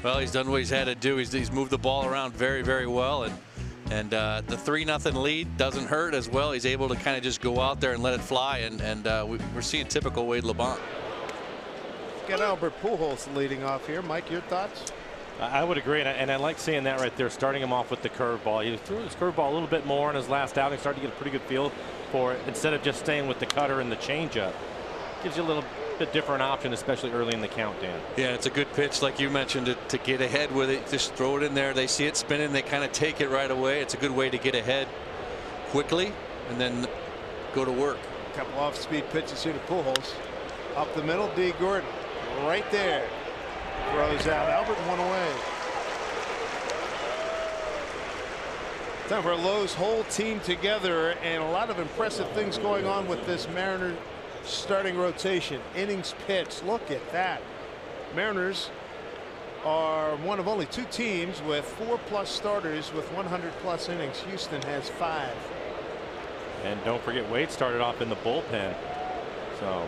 Well, he's done what he's had to do. He's moved the ball around very, very well, and the 3-0 lead doesn't hurt as well. He's able to kind of just go out there and let it fly, and we're seeing typical Wade LeBlanc. Got Albert Pujols leading off here. Mike, your thoughts? I would agree, and I like seeing that right there, starting him off with the curveball. He threw his curveball a little bit more in his last outing, started to get a pretty good feel for it, instead of just staying with the cutter and the changeup. Gives you a little bit different option, especially early in the count, Dan. Yeah, it's a good pitch, like you mentioned, to get ahead with it. Just throw it in there. They see it spinning, they kind of take it right away. It's a good way to get ahead quickly and then go to work. A couple off-speed pitches here to Pujols. Up the middle, D. Gordon right there. Throws out. Albert, one away. Time for Lowe's whole team together, and a lot of impressive things going on with this Mariners starting rotation. Innings pitched. Look at that. Mariners are one of only 2 teams with 4+ starters with 100+ innings. Houston has 5. And don't forget, Wade started off in the bullpen, so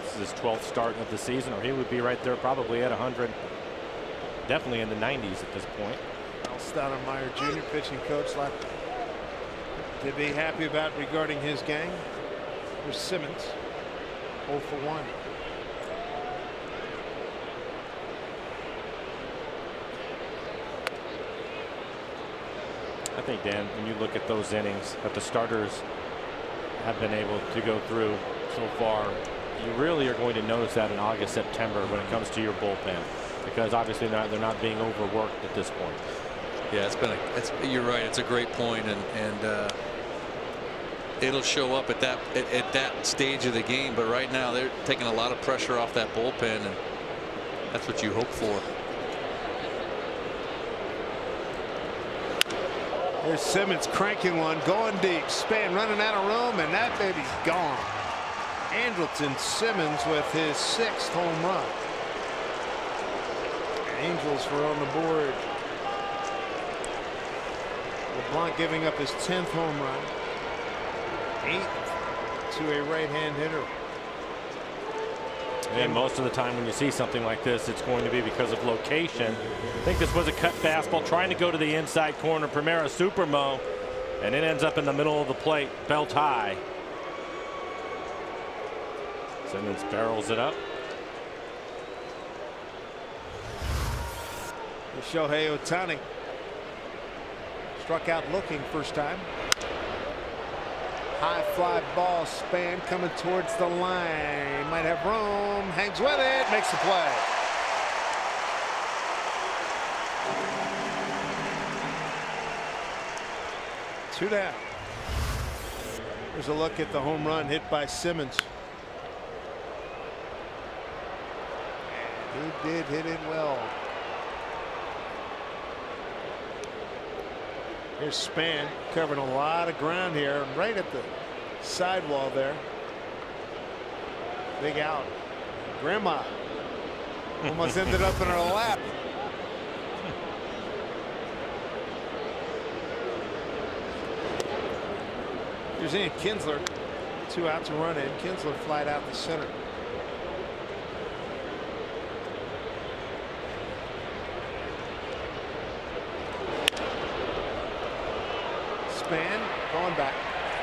this is his 12th start of the season, or he would be right there probably at 100, definitely in the 90s at this point. Al Stoudemire Jr., pitching coach, like to be happy about regarding his gang. Here's Simmons, 0 for 1. I think, Dan, when you look at those innings that the starters have been able to go through so far, you really are going to notice that in August, September when it comes to your bullpen, because obviously they're not being overworked at this point. Yeah, you're right. It's a great point, and it'll show up at that stage of the game. But right now they're taking a lot of pressure off that bullpen, and that's what you hope for. There's Simmons cranking one, going deep. Span running out of room, and that baby's gone. Andrelton Simmons with his 6th home run. Angels were on the board. LeBlanc giving up his 10th home run. 8th to a right-hand hitter. And most of the time when you see something like this, it's going to be because of location. I think this was a cut fastball trying to go to the inside corner. Primera Supermo, and it ends up in the middle of the plate, belt high. Simmons barrels it up. Shohei Ohtani struck out looking first time. High fly ball, Span coming towards the line. Might have room. Hangs with it. Makes the play. Two down. Here's a look at the home run hit by Simmons. And he did hit it well. Here's Span covering a lot of ground here, right at the sidewall there. Big out. Grandma almost ended up in her lap. Here's Ian Kinsler. 2 outs and run in. Kinsler flied out the center. Span going back,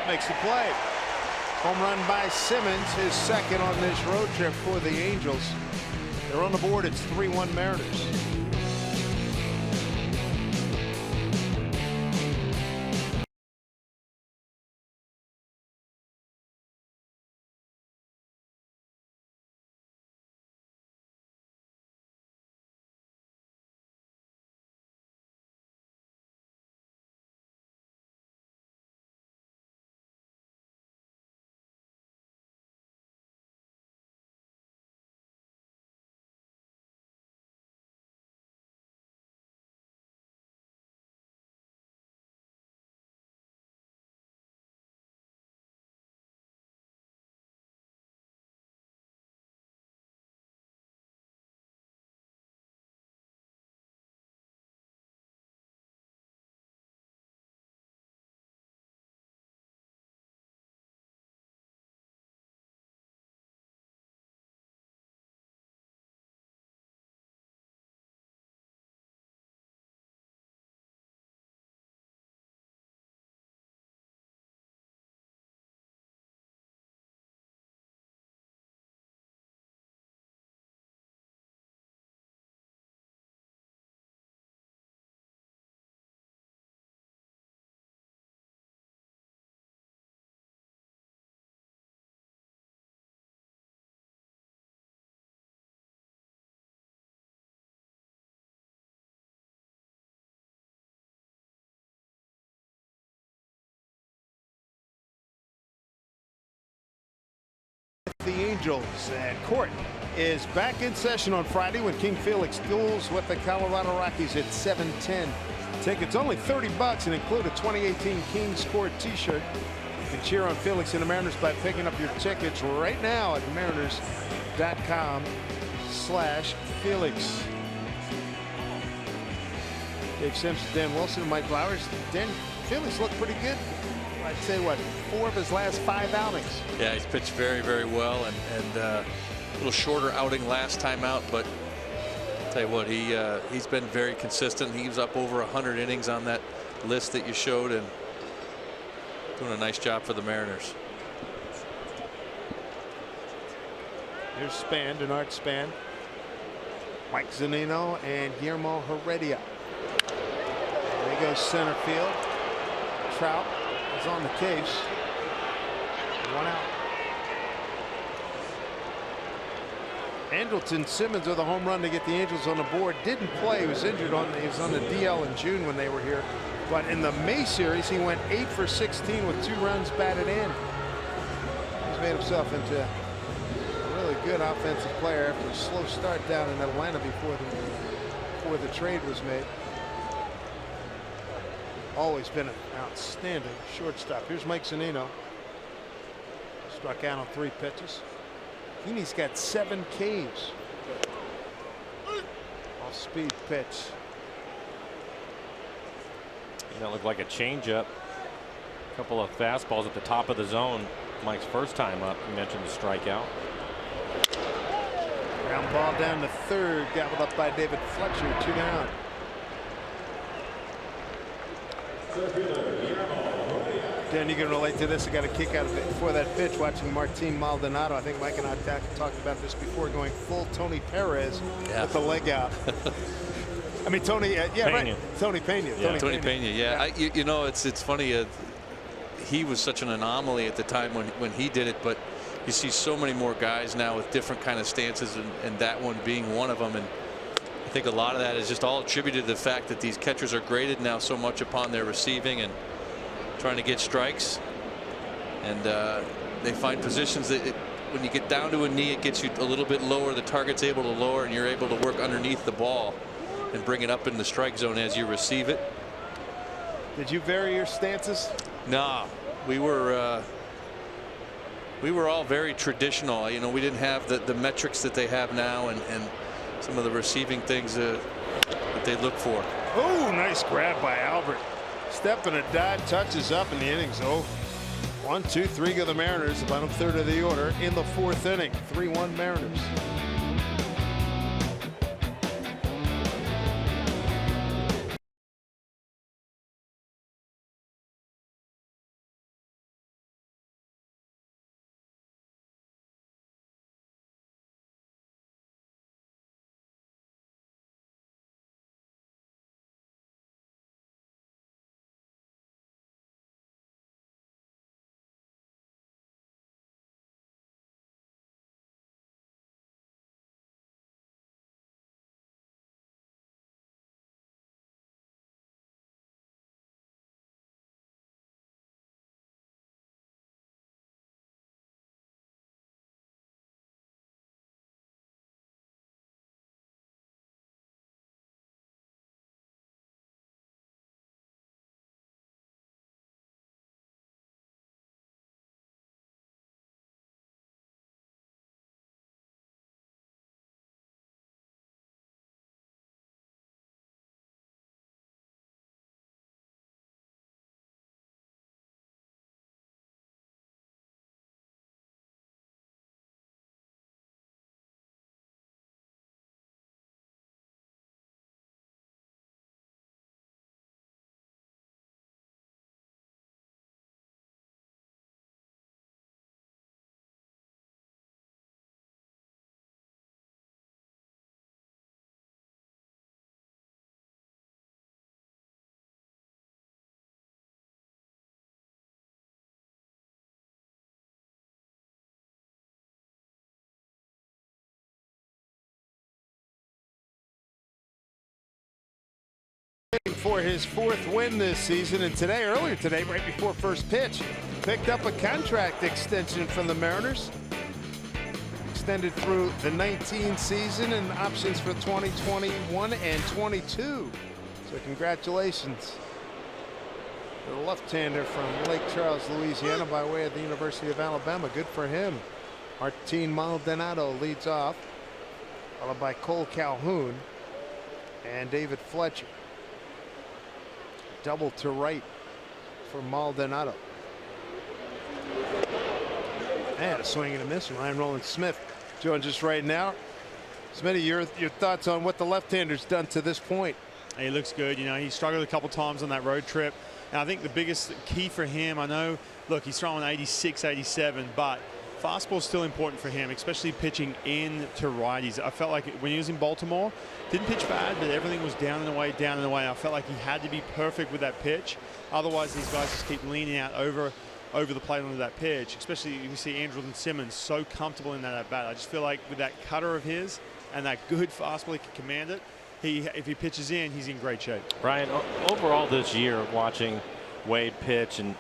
makes the play. Home run by Simmons, his 2nd on this road trip for the Angels. They're on the board. It's 3-1 Mariners. The Angels and court is back in session on Friday when King Felix duels with the Colorado Rockies at 7:10. Tickets only $30 and include a 2018 Kings Court t-shirt. You can cheer on Felix and the Mariners by picking up your tickets right now at mariners.com/Felix. Dave Simpson, Dan Wilson, and Mike Flowers. Dan, Felix looked pretty good. I'd say, what, 4 of his last 5 outings. Yeah, he's pitched very, very well, and a little shorter outing last time out, but I'll tell you what, he's been very consistent. He was up over 100 innings on that list that you showed, and doing a nice job for the Mariners. Here's Span, Denard Span, Mike Zunino, and Guillermo Heredia. There he goes center field. Trout is on the case. 1 out. Andrelton Simmons with a home run to get the Angels on the board. Didn't play. He was injured he was on the DL in June when they were here. But in the May series, he went 8 for 16 with 2 runs batted in. He's made himself into a really good offensive player after a slow start down in Atlanta before the trade was made. Always been an outstanding shortstop. Here's Mike Zunino. Struck out on 3 pitches. Heaney's got 7 Ks. Off speed pitch. That looked like a changeup. A couple of fastballs at the top of the zone. Mike's first time up. You mentioned the strikeout. Ground ball down to third, gobbled up by David Fletcher. 2 down. Dan, you can relate to this. I got a kick out of it before that pitch watching Martin Maldonado. I think Mike and I talked about this before, going full Tony Perez with the leg out. I mean, Tony, yeah, Pena. Right. Tony Pena. Yeah. Tony Pena, yeah. You know, it's funny. He was such an anomaly at the time when he did it, but you see so many more guys now with different kind of stances, and that one being one of them. And I think a lot of that is just all attributed to the fact that these catchers are graded now so much upon their receiving and trying to get strikes, and they find positions that when you get down to a knee, it gets you a little bit lower. The target's able to lower, and you're able to work underneath the ball and bring it up in the strike zone as you receive it. Did you vary your stances? No, we were all very traditional. You know, we didn't have the metrics that they have now, and some of the receiving things that they look for. Oh, nice grab by Albert. Step and a dive, touches up, and the inning's over. 1, 2, 3 go the Mariners. The bottom third of the order in the 4th inning. 3-1 Mariners. For his 4th win this season, and earlier today, right before first pitch, picked up a contract extension from the Mariners. Extended through the 19 season and options for 2021 and 22. So congratulations to the left-hander from Lake Charles, Louisiana, by way of the University of Alabama. Good for him. Martin Maldonado leads off, followed by Cole Calhoun and David Fletcher. Double to right for Maldonado. And a swing and a miss. Ryan Roland Smith joins us right now. Smitty, your thoughts on what the left-hander's done to this point? He looks good. You know, he struggled a couple times on that road trip. And I think the biggest key for him, I know, look, he's throwing 86, 87, but fastball's still important for him, especially pitching in to righties. I felt like when he was in Baltimore, didn't pitch bad, but everything was down and away, down and away. I felt like he had to be perfect with that pitch. Otherwise, these guys just keep leaning out over the plate onto that pitch, especially you see Andrelton Simmons so comfortable in that at bat. I just feel like with that cutter of his and that good fastball, he can command it. If he pitches in, he's in great shape. Ryan, overall this year, watching Wade pitch and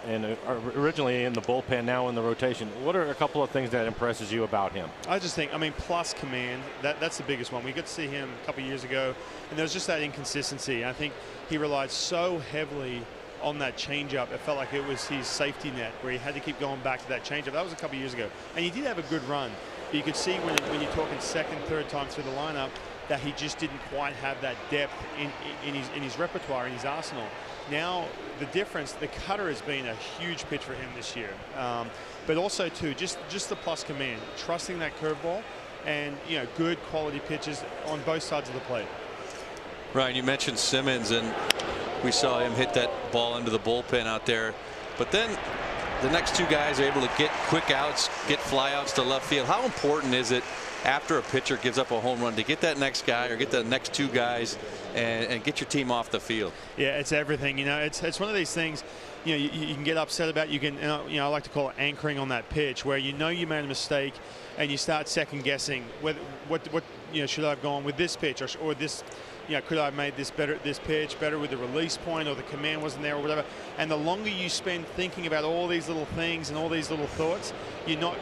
originally in the bullpen, now in the rotation, what are a couple of things that impresses you about him? I just think, I mean, plus command, that's the biggest one. We got to see him a couple years ago, and there was just that inconsistency. I think he relied so heavily on that changeup. It felt like it was his safety net where he had to keep going back to that changeup. That was a couple of years ago, and he did have a good run. But you could see when you're talking second, third time through the lineup that he just didn't quite have that depth in his repertoire, in his arsenal. Now the difference, the cutter has been a huge pitch for him this year, but also too just the plus command, trusting that curveball, and good quality pitches on both sides of the plate. Ryan, you mentioned Simmons, and we saw him hit that ball into the bullpen out there, but then the next two guys are able to get quick outs, get fly outs to left field. How important is it after a pitcher gives up a home run to get that next guy or get the next two guys and get your team off the field? Yeah, it's everything. It's one of these things. You can get upset about. You can I like to call it anchoring on that pitch, where you made a mistake and you start second guessing what should I have gone with this pitch or this. Could I have made this pitch better with the release point, or the command wasn't there, or whatever. And the longer you spend thinking about all these little things and all these little thoughts, you're not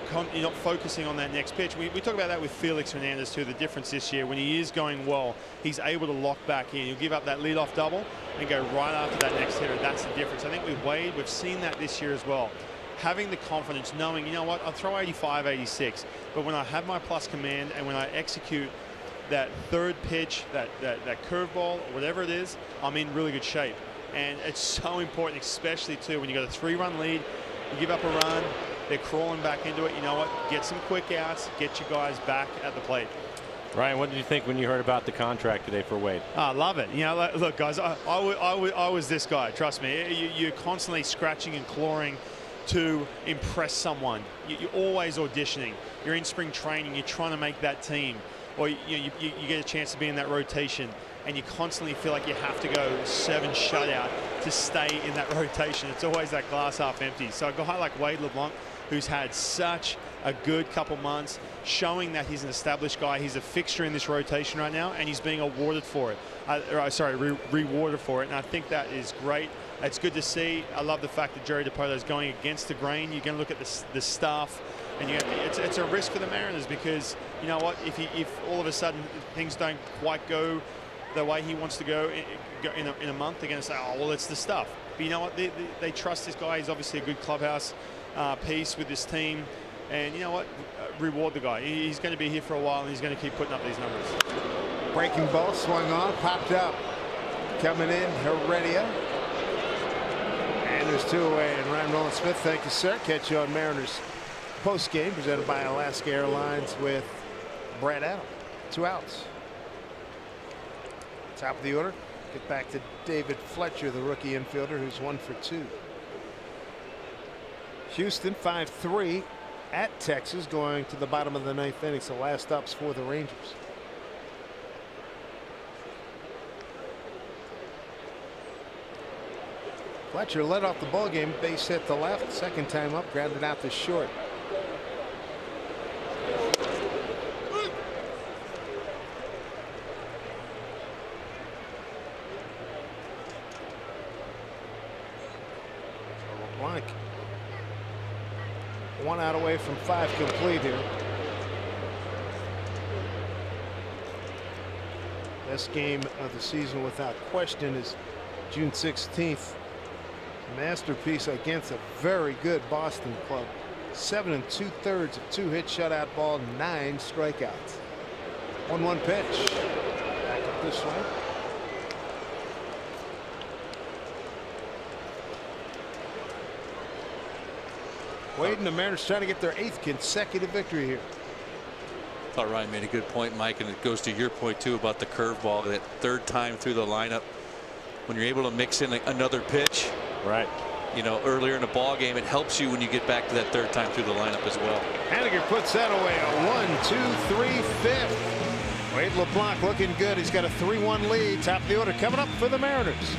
focusing on that next pitch. We talk about that with Felix Hernandez too. The difference this year, when he is going well, he's able to lock back in. He'll give up that leadoff double and go right after that next hitter. That's the difference. I think with Wade, we've seen that this year as well. Having the confidence, knowing, what, I'll throw 85, 86, but when I have my plus command and when I execute that third pitch, that curveball, whatever it is, I'm in really good shape. And it's so important, especially too when you got a 3-run lead, you give up a run, they're crawling back into it. You know what? Get some quick outs, get you guys back at the plate. Ryan, what did you think when you heard about the contract today for Wade? I love it. Look, guys, I was this guy. Trust me. You're constantly scratching and clawing to impress someone. You're always auditioning. You're in spring training. You're trying to make that team. Or you get a chance to be in that rotation, and you constantly feel like you have to go 7 shutout to stay in that rotation. It's always that glass half empty. So a guy like Wade LeBlanc, who's had such a good couple months, showing that he's an established guy, he's a fixture in this rotation right now, and he's being awarded for it. Rewarded for it, and I think that is great. It's good to see. I love the fact that Jerry DiPoto is going against the grain. You're going to look at the staff. And it's a risk for the Mariners, because you know what, if all of a sudden things don't quite go the way he wants to go in a month, they're going to say, oh well, it's the stuff. But you know what, they trust this guy. He's obviously a good clubhouse piece with this team, and you know what, reward the guy. He's going to be here for a while, and he's going to keep putting up these numbers. Breaking ball swung on, popped up, coming in Heredia, and there's 2 away. And Ryan Nolan-Smith, thank you, sir. Catch you on Mariners post game presented by Alaska Airlines with Brad Allen. 2 outs. Top of the order. Get back to David Fletcher, the rookie infielder, who's 1 for 2. Houston 5-3 at Texas, going to the bottom of the 9th inning. So last ups for the Rangers. Fletcher led off the ball game, base hit to left. Second time up, grounded out to short. LeBlanc, 1 out away from 5 complete here. Best game of the season without question is June 16th. Masterpiece against a very good Boston club. 7 2/3 of 2-hit shutout ball, 9 strikeouts. 1-1 pitch. Back up this way. Wade and the Mariners trying to get their 8th consecutive victory here. I thought Ryan made a good point, Mike, and it goes to your point too about the curveball. That 3rd time through the lineup, when you're able to mix in another pitch, right, earlier in the ball game, it helps you when you get back to that 3rd time through the lineup as well. Haniger puts that away. A 1-2-3 5th. Wade LeBlanc looking good. He's got a 3-1 lead. Top of the order coming up for the Mariners.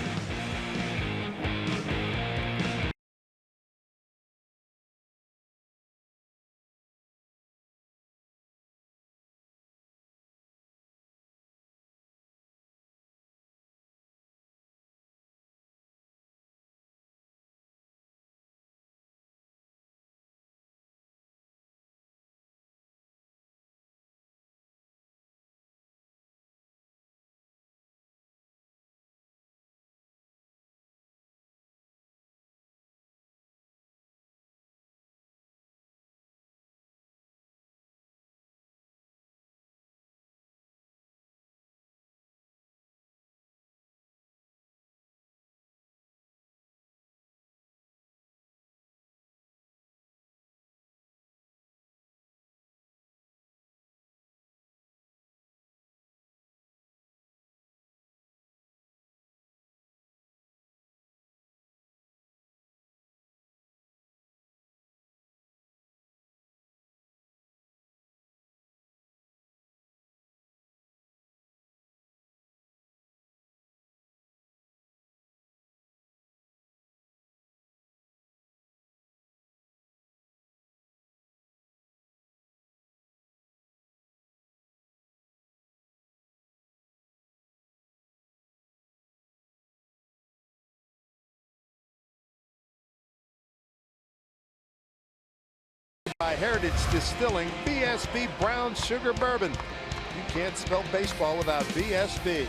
By Heritage Distilling BSB Brown Sugar Bourbon. You can't spell baseball without BSB.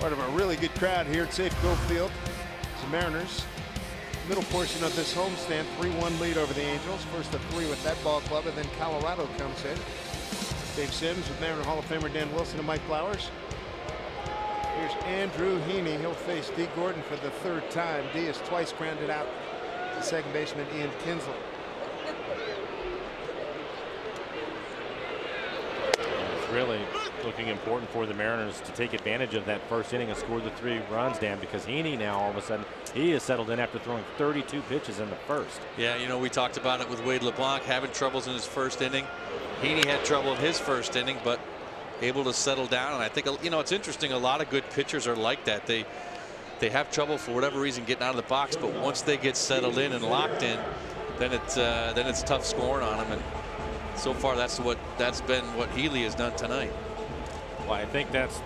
Part of a really good crowd here at Safeco Field. It's the Mariners. Middle portion of this homestand, 3-1 lead over the Angels. First of 3 with that ball club, and then Colorado comes in. Dave Sims with Mariner Hall of Famer Dan Wilson and Mike Flowers. Here's Andrew Heaney. He'll face Dee Gordon for the 3rd time. Dee has twice grounded out the second baseman Ian Kinsler. It's really looking important for the Mariners to take advantage of that first inning and score the 3 runs, Dan, because Heaney now all of a sudden he is settled in after throwing 32 pitches in the first. Yeah, you know, we talked about it with Wade LeBlanc having troubles in his first inning. Heaney had trouble in his first inning, but able to settle down. And I think, you know, it's interesting. A lot of good pitchers are like that. They have trouble for whatever reason getting out of the box, but once they get settled in and locked in, then it's tough scoring on them. And so far, that's been what Healy has done tonight. Well, I think that's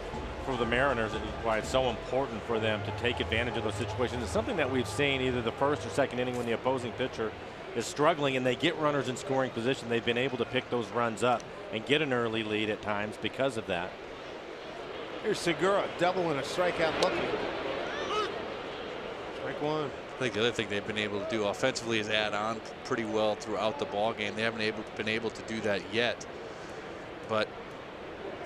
for the Mariners why it's so important for them to take advantage of those situations. It's something that we've seen either the first or second inning when the opposing pitcher is struggling and they get runners in scoring position. They've been able to pick those runs up and get an early lead at times because of that. Here's Segura, double and a strikeout looking. Strike 1. I think the other thing they've been able to do offensively is add on pretty well throughout the ball game. They haven't been able to do that yet, but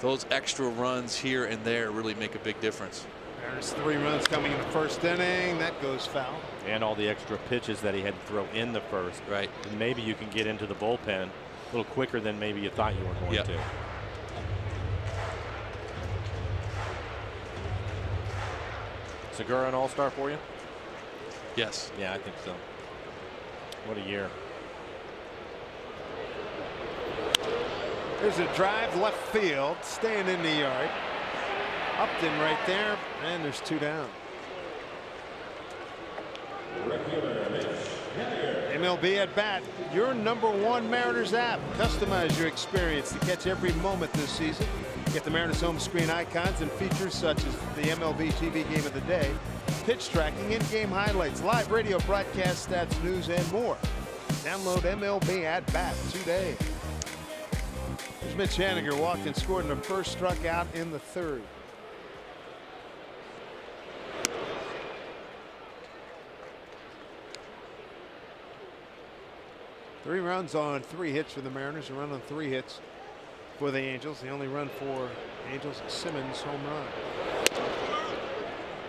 those extra runs here and there really make a big difference. There's 3 runs coming in the first inning. That goes foul. And all the extra pitches that he had to throw in the first. Right. And maybe you can get into the bullpen a little quicker than maybe you thought you were going to. Segura an all-star for you? Yes. Yeah, I think so. What a year. There's a drive left field, staying in the yard. Upton right there, and there's 2 down. MLB at bat, your #1 Mariners app. Customize your experience to catch every moment this season. Get the Mariners home screen icons and features such as the MLB TV game of the day, pitch tracking, in-game highlights, live radio broadcast stats, news, and more. Download MLB at bat today. There's Mitch Haniger walked and scored in the first, struck out in the 3rd. Three runs on 3 hits for the Mariners, a run on 3 hits for the Angels. The only run for Angels, Simmons home run.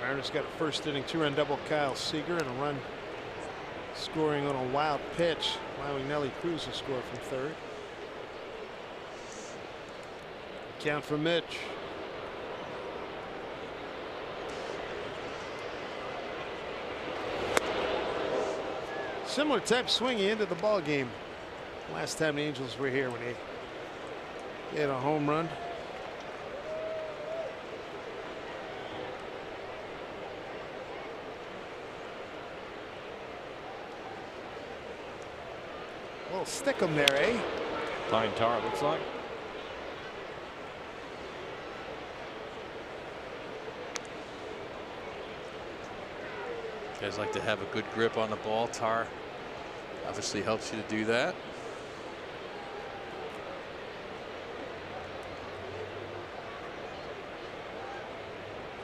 Mariners got a first inning 2-run double Kyle Seager and a run scoring on a wild pitch, allowing Nelly Cruz to score from 3rd. Count for Mitch. Similar type swing he ended the ball game last time the Angels were here when he hit a home run. Well, stick him there, eh? Fine tar, it looks like. Guys like to have a good grip on the ball. Tar obviously helps you to do that.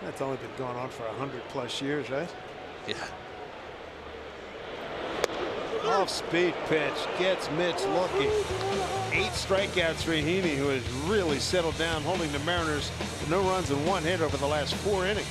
That's only been going on for 100+ years, right? Yeah. Off speed pitch gets Mitch looking. 8 strikeouts for Heaney, who has really settled down, holding the Mariners to no runs and 1 hit over the last 4 innings.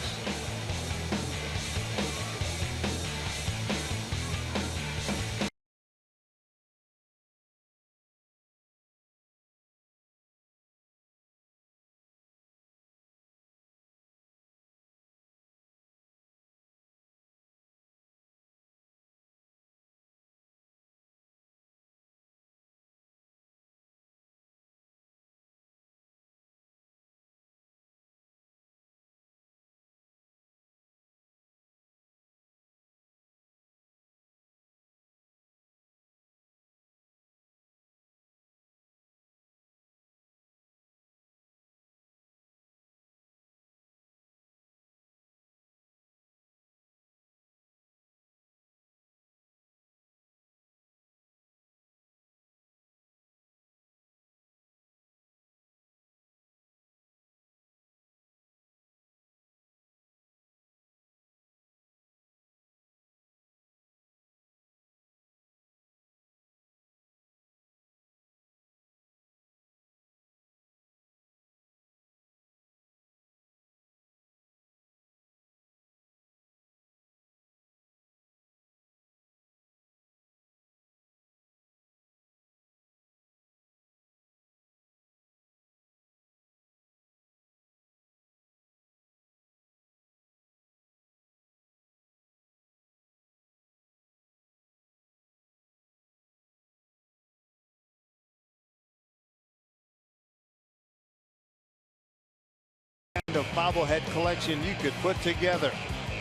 bobblehead collection you could put together.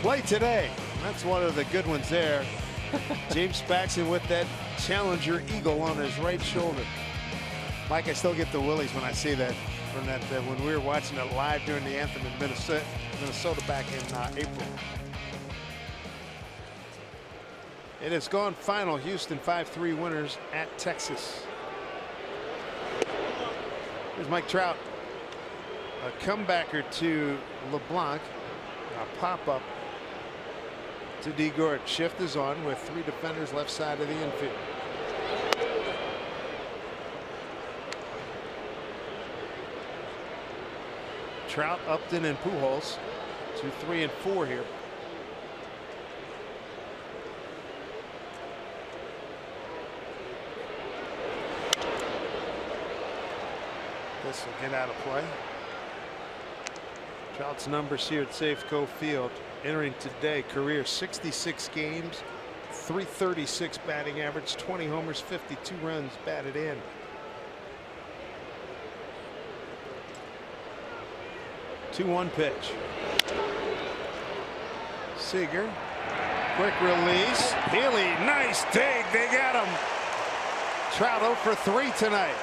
Play today. That's one of the good ones there. James Paxton with that Challenger Eagle on his right shoulder. Mike, I still get the willies when I see that from that when we were watching it live during the anthem in Minnesota back in April. It has gone final. Houston 5-3 winners at Texas. Here's Mike Trout. A comebacker to LeBlanc. A pop-up to D. Gordon. Shift is on with 3 defenders left side of the infield. Trout, Upton, and Pujols. 2, 3, and 4 here. This will get out of play. Trout's numbers here at Safeco Field entering today: career 66 games, .336 batting average, 20 homers, 52 runs batted in. Two-one pitch. Seager, quick release. Healy, nice dig. They got him. Trout 0 for 3 tonight.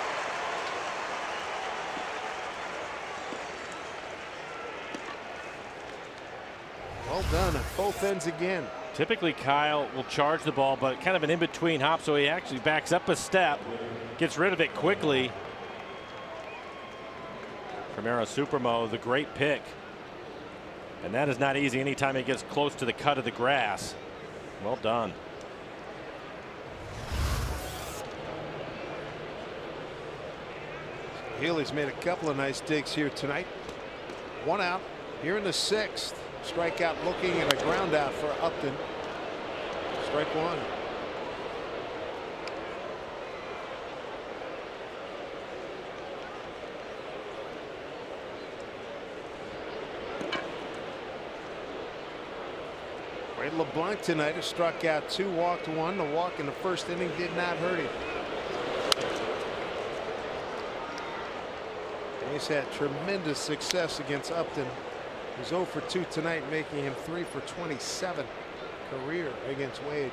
Well done at both ends again. Typically Kyle will charge the ball, but kind of an in-between hop, so he actually backs up a step, gets rid of it quickly. Primero Supermo, the great pick. And that is not easy anytime it gets close to the cut of the grass. Well done. Healy's made a couple of nice digs here tonight. 1 out here in the 6th. Strikeout looking at a ground out for Upton. Strike 1. Wade LeBlanc tonight has struck out 2, walked 1. The walk in the first inning did not hurt him. He's had tremendous success against Upton. He's 0 for 2 tonight, making him 3 for 27 career against Wade.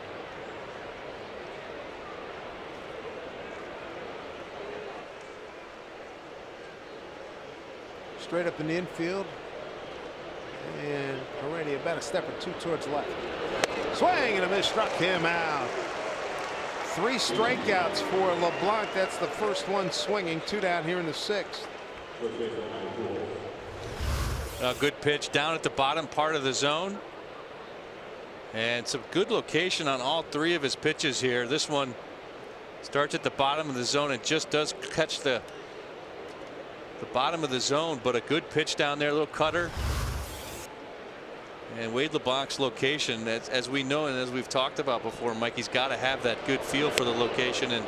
Straight up in the infield. And already about a step or 2 towards left. Swing and a miss, struck him out. 3 strikeouts for LeBlanc. That's the first one swinging. 2 down here in the 6th. A good pitch down at the bottom part of the zone. And some good location on all 3 of his pitches here. This one starts at the bottom of the zone and just does catch the bottom of the zone, but a good pitch down there, a little cutter. And Wade LeBlanc's location, as we know and as we've talked about before, Mike, he's got to have that good feel for the location, and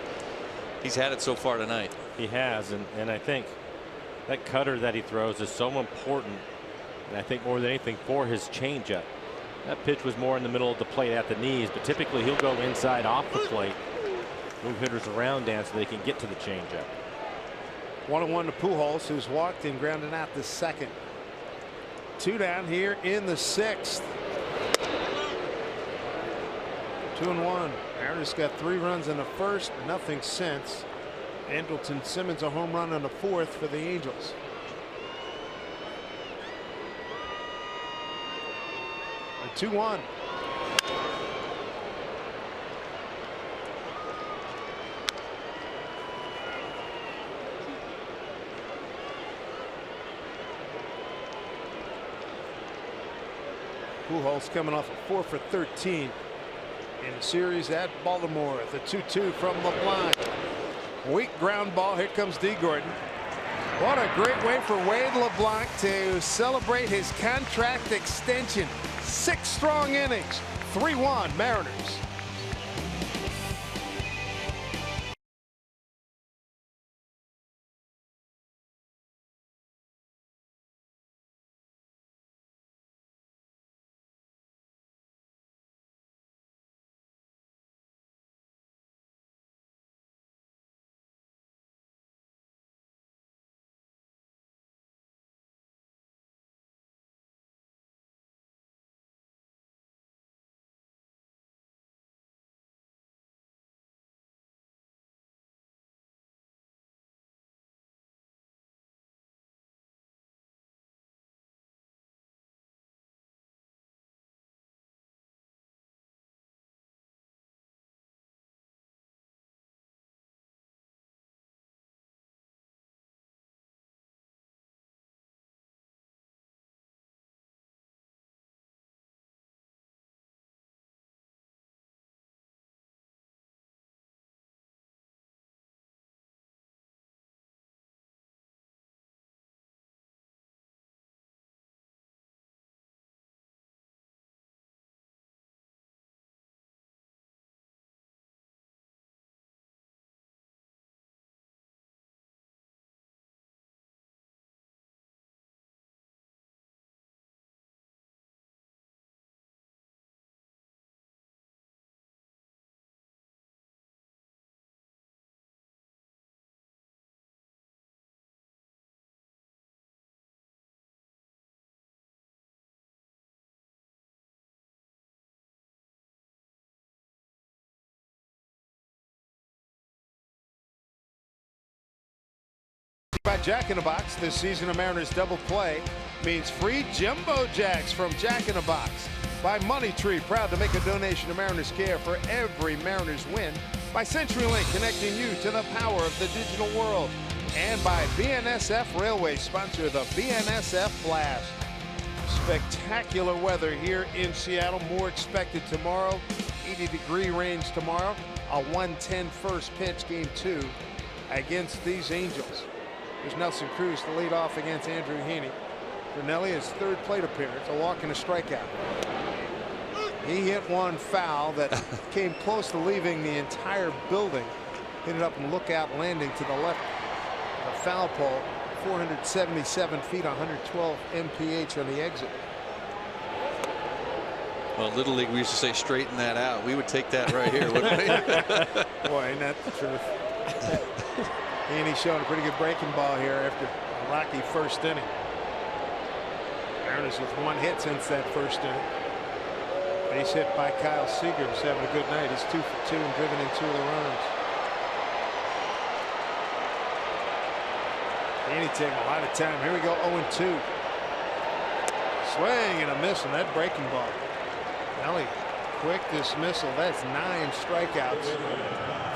he's had it so far tonight. He has, and I think that cutter that he throws is so important, and I think more than anything for his changeup. That pitch was more in the middle of the plate at the knees, but typically he'll go inside off the plate, move hitters around Dan so they can get to the changeup. 1-1 to Pujols, who's walked and grounded out the 2nd. 2 down here in the 6th. 2-1. Mariners got 3 runs in the first, nothing since. Andrelton Simmons a home run on the 4th for the Angels. A 2-1. Pujols coming off a 4 for 13 in the series at Baltimore. The 2-2 from LeBlanc. Weak ground ball. Here comes D. Gordon. What a great way for Wade LeBlanc to celebrate his contract extension. 6 strong innings. 3-1 Mariners. By Jack in the Box, this season of Mariners Double Play means free Jumbo Jacks from Jack in the Box. By Money Tree, proud to make a donation to Mariners Care for every Mariners win. By CenturyLink, connecting you to the power of the digital world. And by BNSF Railway, sponsor of the BNSF Blast. Spectacular weather here in Seattle. More expected tomorrow. 80-degree range tomorrow. A 1:10 first pitch, game 2 against these Angels. Here's Nelson Cruz to lead off against Andrew Heaney. For Nelly, his 3rd plate appearance, a walk and a strikeout. He hit one foul that came close to leaving the entire building. Hit it up and lookout landing to the left. The foul pole, 477 feet, 112 mph on the exit. Well, Little League, we used to say straighten that out. We would take that right here, wouldn't we? Boy, ain't that the truth. And he's showing a pretty good breaking ball here after a rocky first inning. Mariners with 1 hit since that first inning. Base hit by Kyle Seager, who's having a good night. He's 2 for 2 and driven in 2 of the runs. And he's taking a lot of time. Here we go, 0-2. Swing and a miss on that breaking ball. Nelly, quick dismissal. That's 9 strikeouts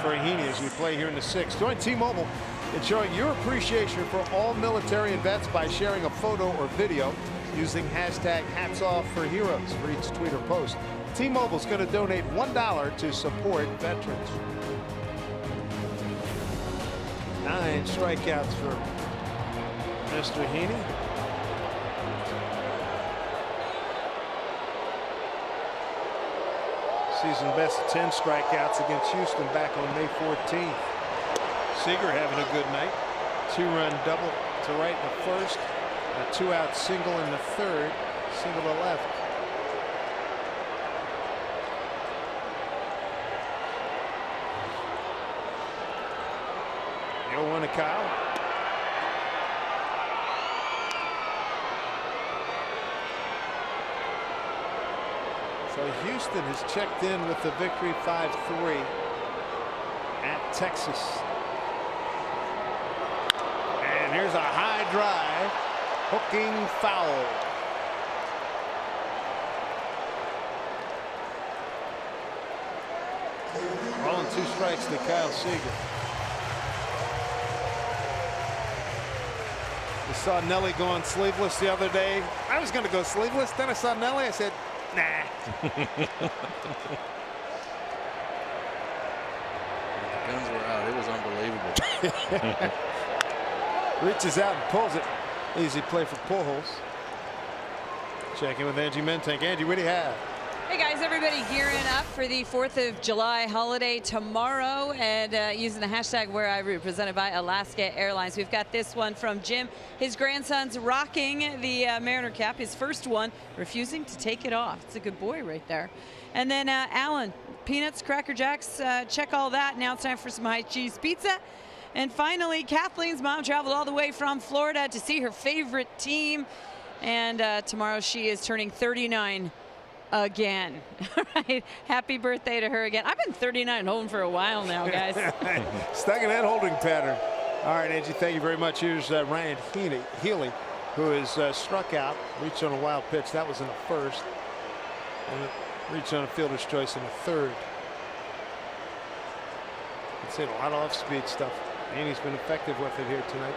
for Heaney as we play here in the 6th. Join T-Mobile in showing your appreciation for all military and vets by sharing a photo or video using hashtag #HatsOffForHeroes for each tweet or post. T-Mobile's going to donate $1 to support veterans. 9 strikeouts for Mr. Heaney. Season best of 10 strikeouts against Houston back on May 14th. Seager having a good night. 2-run double to right in the first. A 2-out single in the third. Single to left. The 0-1 to Kyle. So Houston has checked in with the victory 5-3 at Texas. And here's a high drive, hooking foul. Rolling 2 strikes to Kyle Seager. We saw Nelly going sleeveless the other day. I was going to go sleeveless. Then I saw Nelly. I said, nah. The guns were out. It was unbelievable. Reaches out and pulls it. Easy play for Pujols. Check in with Angie Mentank. Angie, what do you have? Hey guys, everybody gearing up for the 4th of July holiday tomorrow and using the hashtag Where I Root, presented by Alaska Airlines. We've got this one from Jim. His grandson's rocking the Mariner cap, his first one, refusing to take it off. It's a good boy right there. And then Alan, peanuts, Cracker Jacks, check all that. Now it's time for some high cheese pizza. And finally, Kathleen's mom traveled all the way from Florida to see her favorite team. And tomorrow she is turning 39 again. All right. Happy birthday to her again. I've been 39 holding for a while now, guys. Stuck in that holding pattern. All right, Angie, thank you very much. Here's Ryan Healy, who is struck out, reached on a wild pitch. That was in the first. And reached on a fielder's choice in the third. It's hit a lot of off-speed stuff. And he's been effective with it here tonight.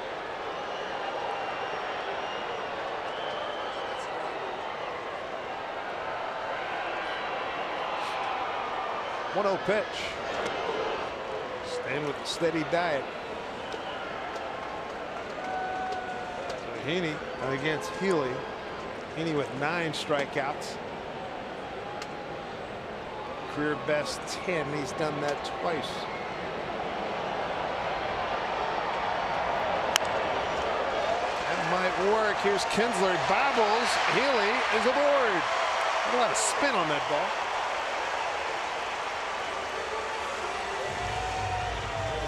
One-0 pitch. Staying with the steady diet. So Heaney against Healy. Heaney with 9 strikeouts. Career best 10. He's done that twice. That might work. Here's Kinsler. Bobbles. Healy is aboard. A lot of spin on that ball.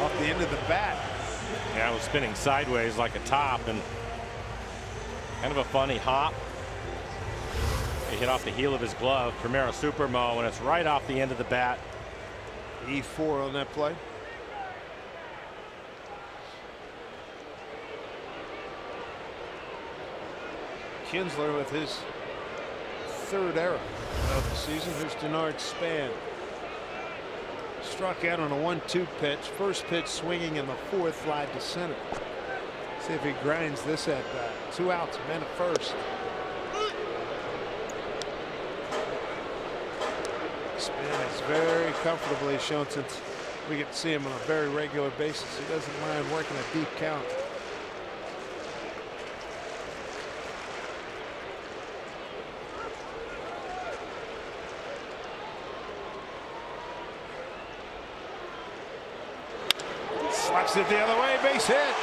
Off the end of the bat. Yeah, it was spinning sideways like a top and kind of a funny hop. He hit off the heel of his glove, Primero Supermo, and it's right off the end of the bat. E4 on that play. Kinsler with his third error of the season. Here's Denard Span. Struck out on a 1-2 pitch. First pitch swinging in the fourth, fly to center. See if he grinds this at bat. 2 outs, men at first. Span is very comfortably shown since we get to see him on a very regular basis. He doesn't mind working a deep count. Slaps it the other way, base hit.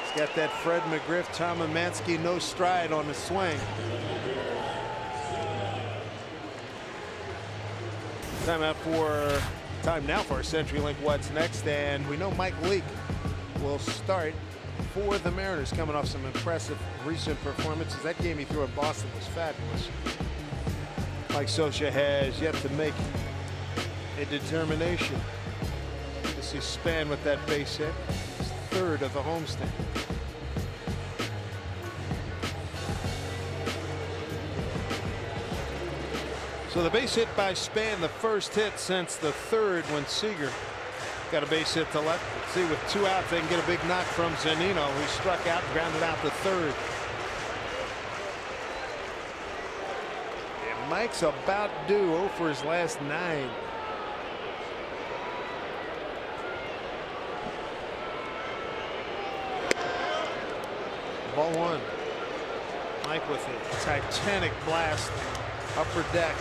He's got that Fred McGriff, Tom Emanski no stride on the swing. Time now for our CenturyLink What's Next, and we know Mike Leake will start for the Mariners, coming off some impressive recent performances. That game he threw at Boston was fabulous. Mike Scioscia has yet to make a determination. To see Span with that base hit, his third of the homestand. So the base hit by Span, the first hit since the third when Seager got a base hit to left. Let's see, with 2 outs, they can get a big knock from Zunino, who struck out and grounded out to third. And Mike's about due 0 for his last 9. Ball 1. Mike with a titanic blast upper deck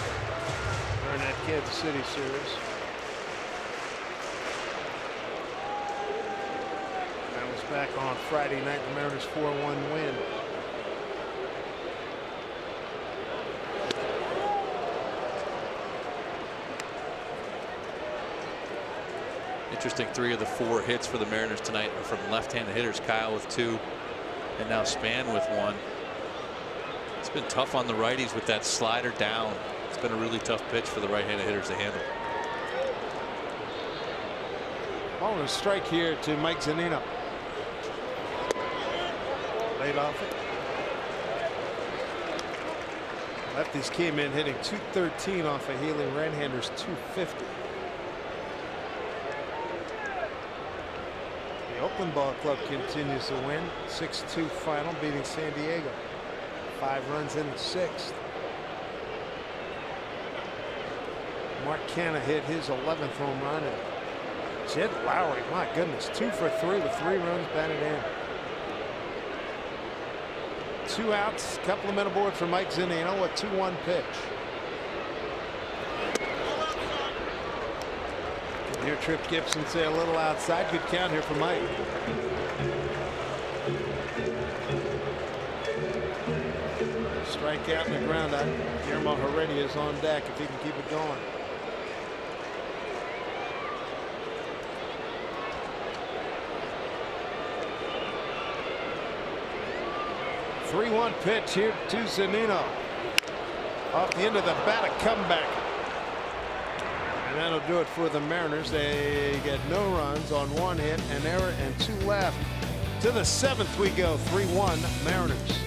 during that Kansas City series. That was back on Friday night, the Mariners 4-1 win. Interesting, 3 of the 4 hits for the Mariners tonight are from left-handed hitters. Kyle with 2, and now Span with 1. It's been tough on the righties with that slider down. It's been a really tough pitch for the right-handed hitters to handle. Ball and a strike here to Mike Zunino. Laid off it. Lefties came in hitting .213 off of Healy. Right-handers .250. The Oakland Ball Club continues to win. 6-2 final, beating San Diego. 5 runs in the 6th. Mark Canha hit his 11th home run, and Jed Lowry, my goodness, 2 for 3 with 3 runs batted in. 2 outs, couple of men aboard for Mike Zunino, a 2-1 pitch. You hear Trip Gibson say a little outside. Good count here for Mike. Strikeout and a ground out. Guillermo Heredia is on deck if he can keep it going. Three-one pitch here to Zunino. Off the end of the bat, a comeback. And that'll do it for the Mariners. They get no runs on 1 hit, an error, and 2 left. To the 7th we go. 3-1 Mariners.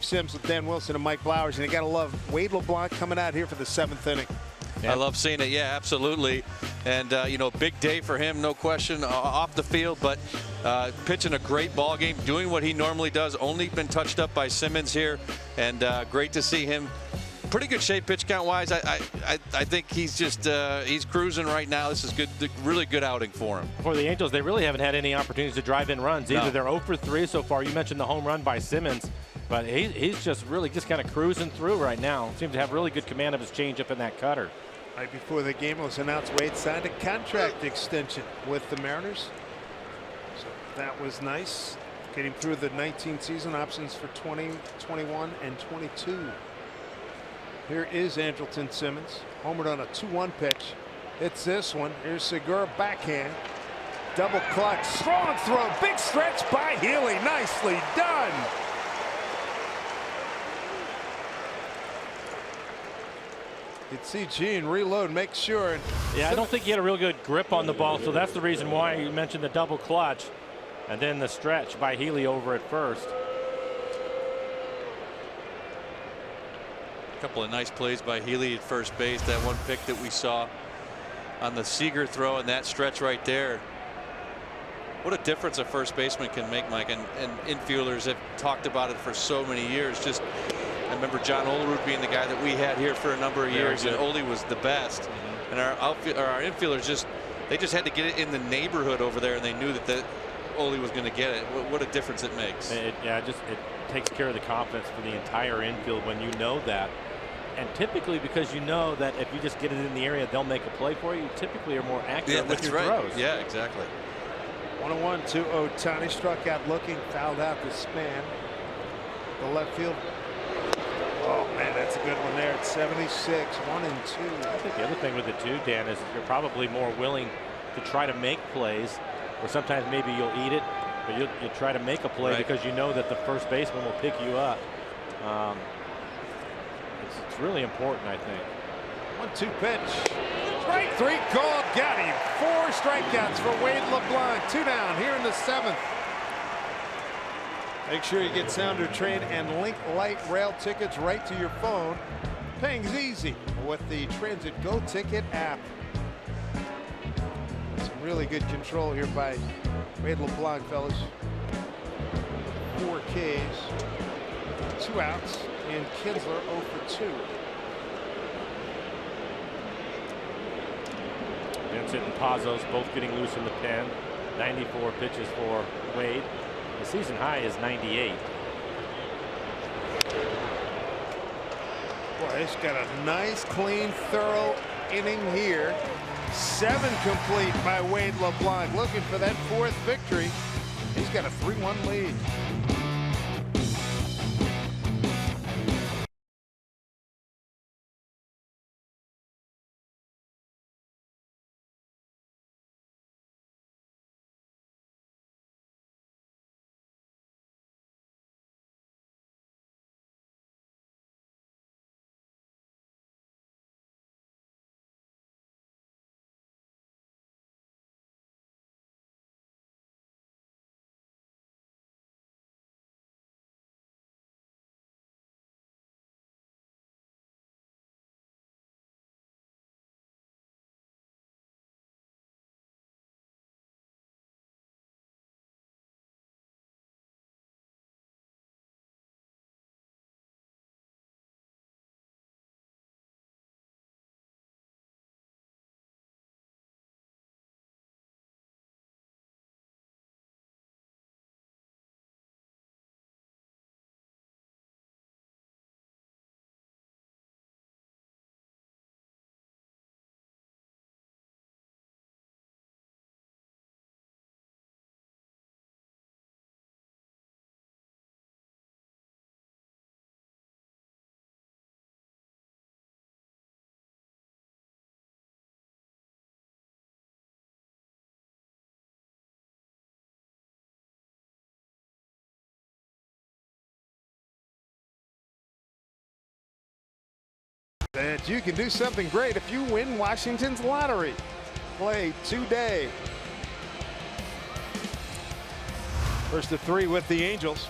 Sims with Dan Wilson and Mike Blowers, and you got to love Wade LeBlanc coming out here for the 7th inning. I love seeing it. Yeah, absolutely. And, you know, big day for him, no question, off the field, but pitching a great ball game, doing what he normally does, only been touched up by Simmons here, and great to see him. Pretty good shape pitch count wise. I think he's just he's cruising right now. This is good, really good outing for him. For the Angels, they really haven't had any opportunities to drive in runs. Either they're 0 for 3 so far. You mentioned the home run by Simmons, but he's just really just kind of cruising through right now. Seems to have really good command of his changeup in that cutter. Right before the game, it was announced Wade signed a contract extension with the Mariners. So that was nice. Getting through the 19 season options for 20, 21, and 22. Here is Andrelton Simmons. Homered on a 2-1 pitch. It's this one. Here's Segura backhand. Double clutch. Strong throw. Big stretch by Healy. Nicely done. You can see Gene reload, make sure. Yeah, I don't think he had a real good grip on the ball, so that's the reason why you mentioned the double clutch. And then the stretch by Healy over at first. A couple of nice plays by Healy at first base. That one pick that we saw on the Seager throw and that stretch right there. What a difference a first baseman can make, Mike. And infielders have talked about it for so many years. Just I remember John Olerud being the guy that we had here for a number of years, and Ole was the best. And our infielders just had to get it in the neighborhood over there, and they knew that Ole was going to get it. What a difference it makes. It takes care of the confidence for the entire infield when you know that. And typically, because you know that if you just get it in the area, they'll make a play for you. You typically are more accurate with your throws. Yeah, exactly. 1-1 to Ohtani. Struck out looking, fouled out the span. The left field. Oh man, that's a good one there. It's 76, 1 and 2. I think the other thing with it too, Dan, is you're probably more willing to try to make plays, or sometimes maybe you'll eat it, but you'll try to make a play because you know that the first baseman will pick you up. It's really important, I think. 1-2 pitch. Strike 3 called. Got him. 4 strikeouts for Wade LeBlanc. 2 down here in the 7th. Make sure you get Sounder Trade and Link Light Rail tickets right to your phone. Paying's easy with the Transit Go Ticket app. Some really good control here by Wade LeBlanc, fellas. 4 Ks, 2 outs, and Kinsler 0 for 2. Vincent and Pazos both getting loose in the pen. 94 pitches for Wade. The season high is 98. Boy, he's got a nice, clean, thorough inning here. 7 complete by Wade LeBlanc. Looking for that 4th victory. He's got a 3-1 lead. And you can do something great if you win Washington's lottery. Play today. First of 3 with the Angels.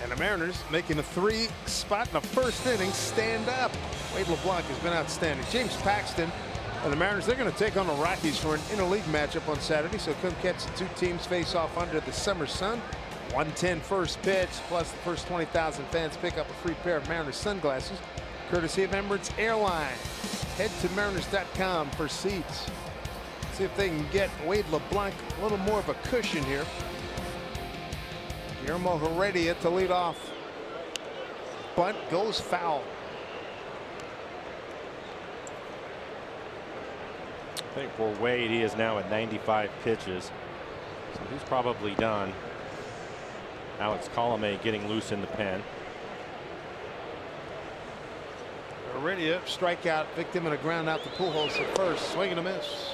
And the Mariners making a 3 spot in the first inning stand up. Wade LeBlanc has been outstanding. James Paxton and the Mariners, they're going to take on the Rockies for an interleague matchup on Saturday. So come catch the two teams face off under the summer sun. 1:10 first pitch, plus the first 20,000 fans pick up a free pair of Mariners sunglasses, courtesy of Emirates Airline. Head to mariners.com for seats. See if they can get Wade LeBlanc a little more of a cushion here. Guillermo Heredia to lead off. Bunt goes foul. I think for Wade, he is now at 95 pitches. So he's probably done. Alex Colomé getting loose in the pen. Heredia, strikeout victim and a ground out to Pujols at first. Swing and a miss.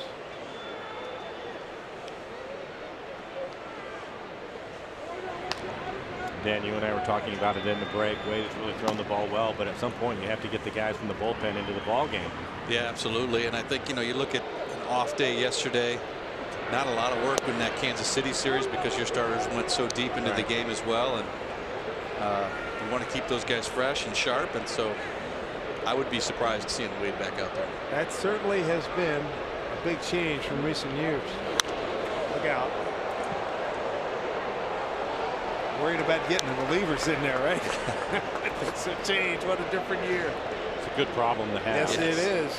Dan, you and I were talking about it in the break. Wade has really thrown the ball well, but at some point you have to get the guys from the bullpen into the ball game. Yeah, absolutely. And I think, you look at an off day yesterday, not a lot of work in that Kansas City series because your starters went so deep into the game as well. And you want to keep those guys fresh and sharp. And so I would be surprised seeing Wade back out there. That certainly has been a big change from recent years. Look out. Worried about getting the relievers in there, right? It's a change. What a different year. It's a good problem to have. Yes, it is.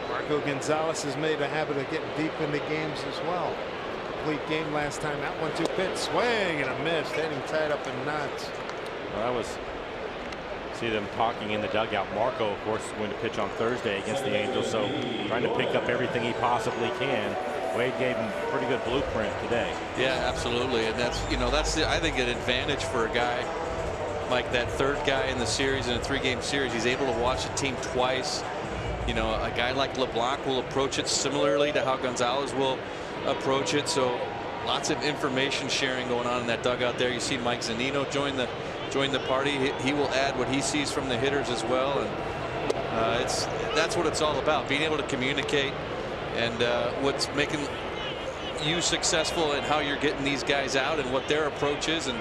Marco Gonzalez has made a habit of getting deep into games as well. Complete game last time out. 1-2 pitch, swing and a miss. Heading tied up in knots. Well, that was. See them talking in the dugout. Marco, of course, is going to pitch on Thursday against the Angels, so trying to pick up everything he possibly can. Wade gave him a pretty good blueprint today. Yeah, absolutely. And that's, that's I think an advantage for a guy like that third guy in the series, in a 3-game series. He's able to watch a team twice. A guy like LeBlanc will approach it similarly to how Gonzalez will approach it. So lots of information sharing going on in that dugout there. You see Mike Zunino join the party. He will add what he sees from the hitters as well. And that's what it's all about, being able to communicate. And what's making you successful and how you're getting these guys out and what their approach is, and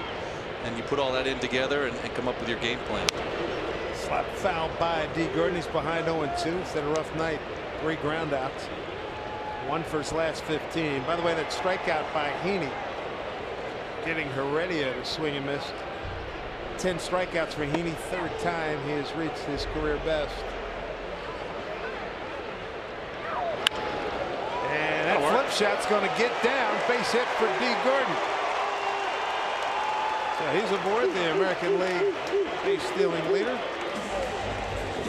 you put all that in together and come up with your game plan. Slap foul by D. Gordon. He's behind 0-2. It's had a rough night. 3 groundouts. 1 for his last 15. By the way, that strikeout by Heaney, getting Heredia to swing and miss. 10 strikeouts for Heaney. 3rd time he has reached his career best. That flip shot's going to get down. Base hit for D. Gordon. So he's aboard the American League base stealing leader.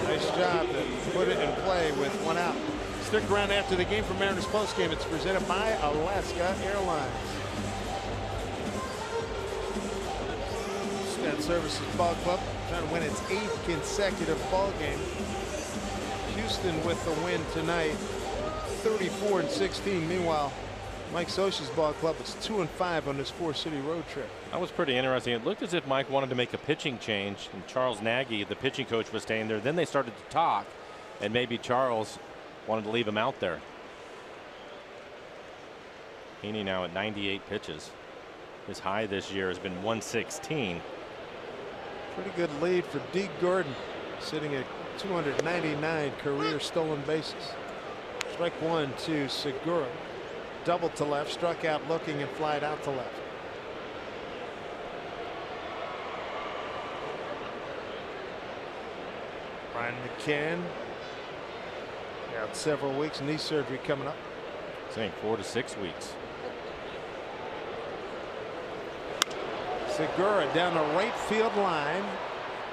Nice job to put it in play with 1 out. Stick around after the game for Mariners postgame. It's presented by Alaska Airlines. Stat Services Ball Club trying to win its 8th consecutive ball game. Houston with the win tonight. 34-16. Meanwhile, Mike Scioscia's ball club is 2-5 on this 4-city road trip. That was pretty interesting. It looked as if Mike wanted to make a pitching change, and Charles Nagy, the pitching coach, was staying there. Then they started to talk, and maybe Charles wanted to leave him out there. Heaney now at 98 pitches. His high this year has been 116. Pretty good lead for D. Gordon, sitting at 299 career stolen bases. Strike 1 to Segura. Double to left, struck out looking and flied out to left. Brian McCann out several weeks, knee surgery coming up. Saying 4 to 6 weeks. Segura down the right field line,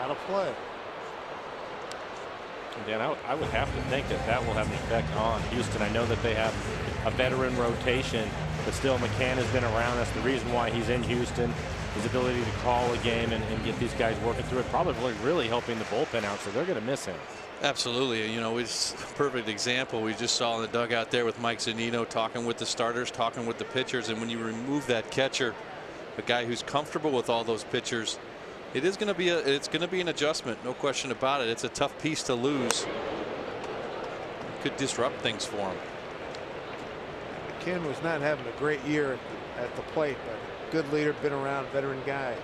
out of play. Dan, I would have to think that will have an effect on Houston. I know that they have a veteran rotation, but still McCann has been around. That's the reason why he's in Houston. His ability to call a game and get these guys working through it, probably really helping the bullpen out, so they're going to miss him. Absolutely. It's a perfect example. We just saw in the dugout there with Mike Zunino talking with the starters, talking with the pitchers, and when you remove that catcher, a guy who's comfortable with all those pitchers, it's going to be an adjustment, no question about it. It's a tough piece to lose. It could disrupt things for him. McCann was not having a great year at the plate, but good leader, been around, veteran guy.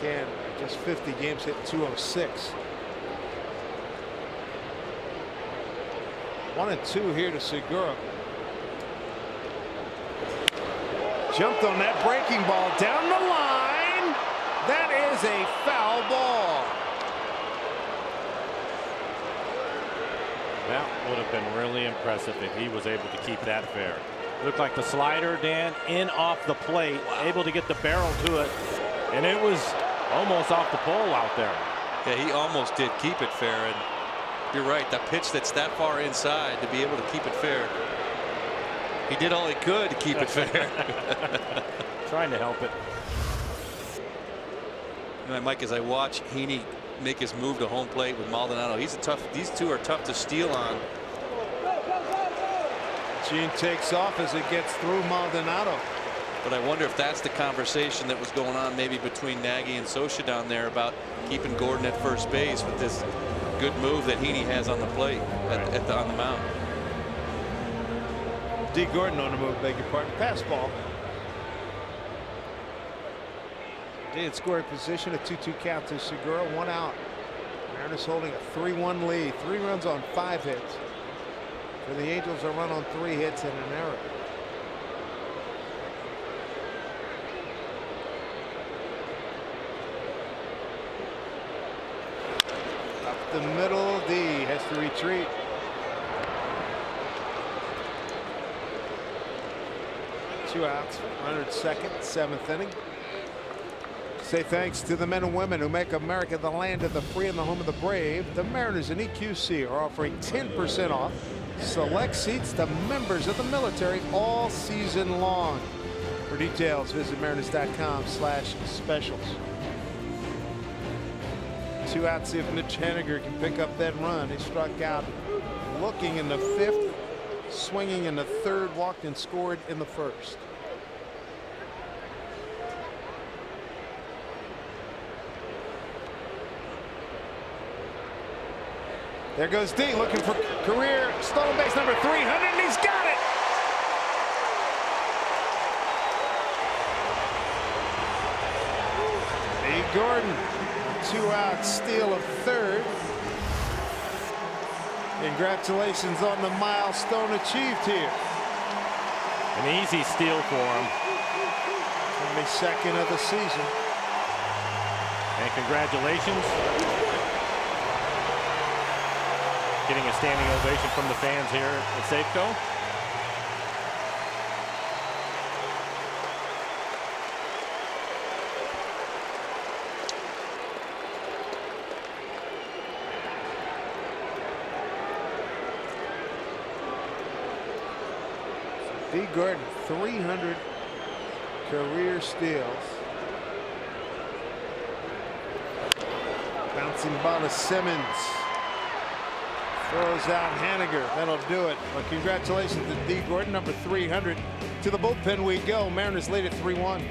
Can just 50 games, hit 206. 1-2 here to Segura. Jumped on that breaking ball down the line. That is a foul ball. That would have been really impressive if he was able to keep that fair. Looked like the slider, Dan, in off the plate, able to get the barrel to it, and it was almost off the pole out there. Yeah, he almost did keep it fair, and you're right, that pitch that's that far inside, to be able to keep it fair. He did all he could to keep it fair. Trying to help it. And Mike, as I watch Heaney make his move to home plate with Maldonado, these two are tough to steal on. Gene takes off as it gets through Maldonado. But I wonder if that's the conversation that was going on maybe between Nagy and Socha down there about keeping Gordon at first base with this good move that Heaney has on the plate on the mound. D. Gordon on the move, beg your pardon. Pass ball. D in scoring position, a 2-2 count to Segura, 1 out. Mariners holding a 3-1 lead, 3 runs on 5 hits. For the Angels, a run on 3 hits and an error. Up the middle, D has to retreat. Two outs, runner at second, 7th inning. Say thanks to the men and women who make America the land of the free and the home of the brave. The Mariners and EQC are offering 10% off select seats to members of the military all season long. For details, visit mariners.com/specials. 2 outs, see if Mitch Haniger can pick up that run. He struck out looking in the 5th, swinging in the 3rd, walked and scored in the 1st. There goes D, looking for career stolen base number 300, and he's got it. D. Gordon, a 2-out steal of 3rd. Congratulations on the milestone achieved here. An easy steal for him. 22nd of the season. And congratulations. Getting a standing ovation from the fans here at Safeco. D. Gordon, 300 career steals. Bouncing ball to Simmons. Throws out Haniger. That'll do it. But congratulations to D. Gordon, number 300. To the bullpen we go. Mariners lead at 3-1.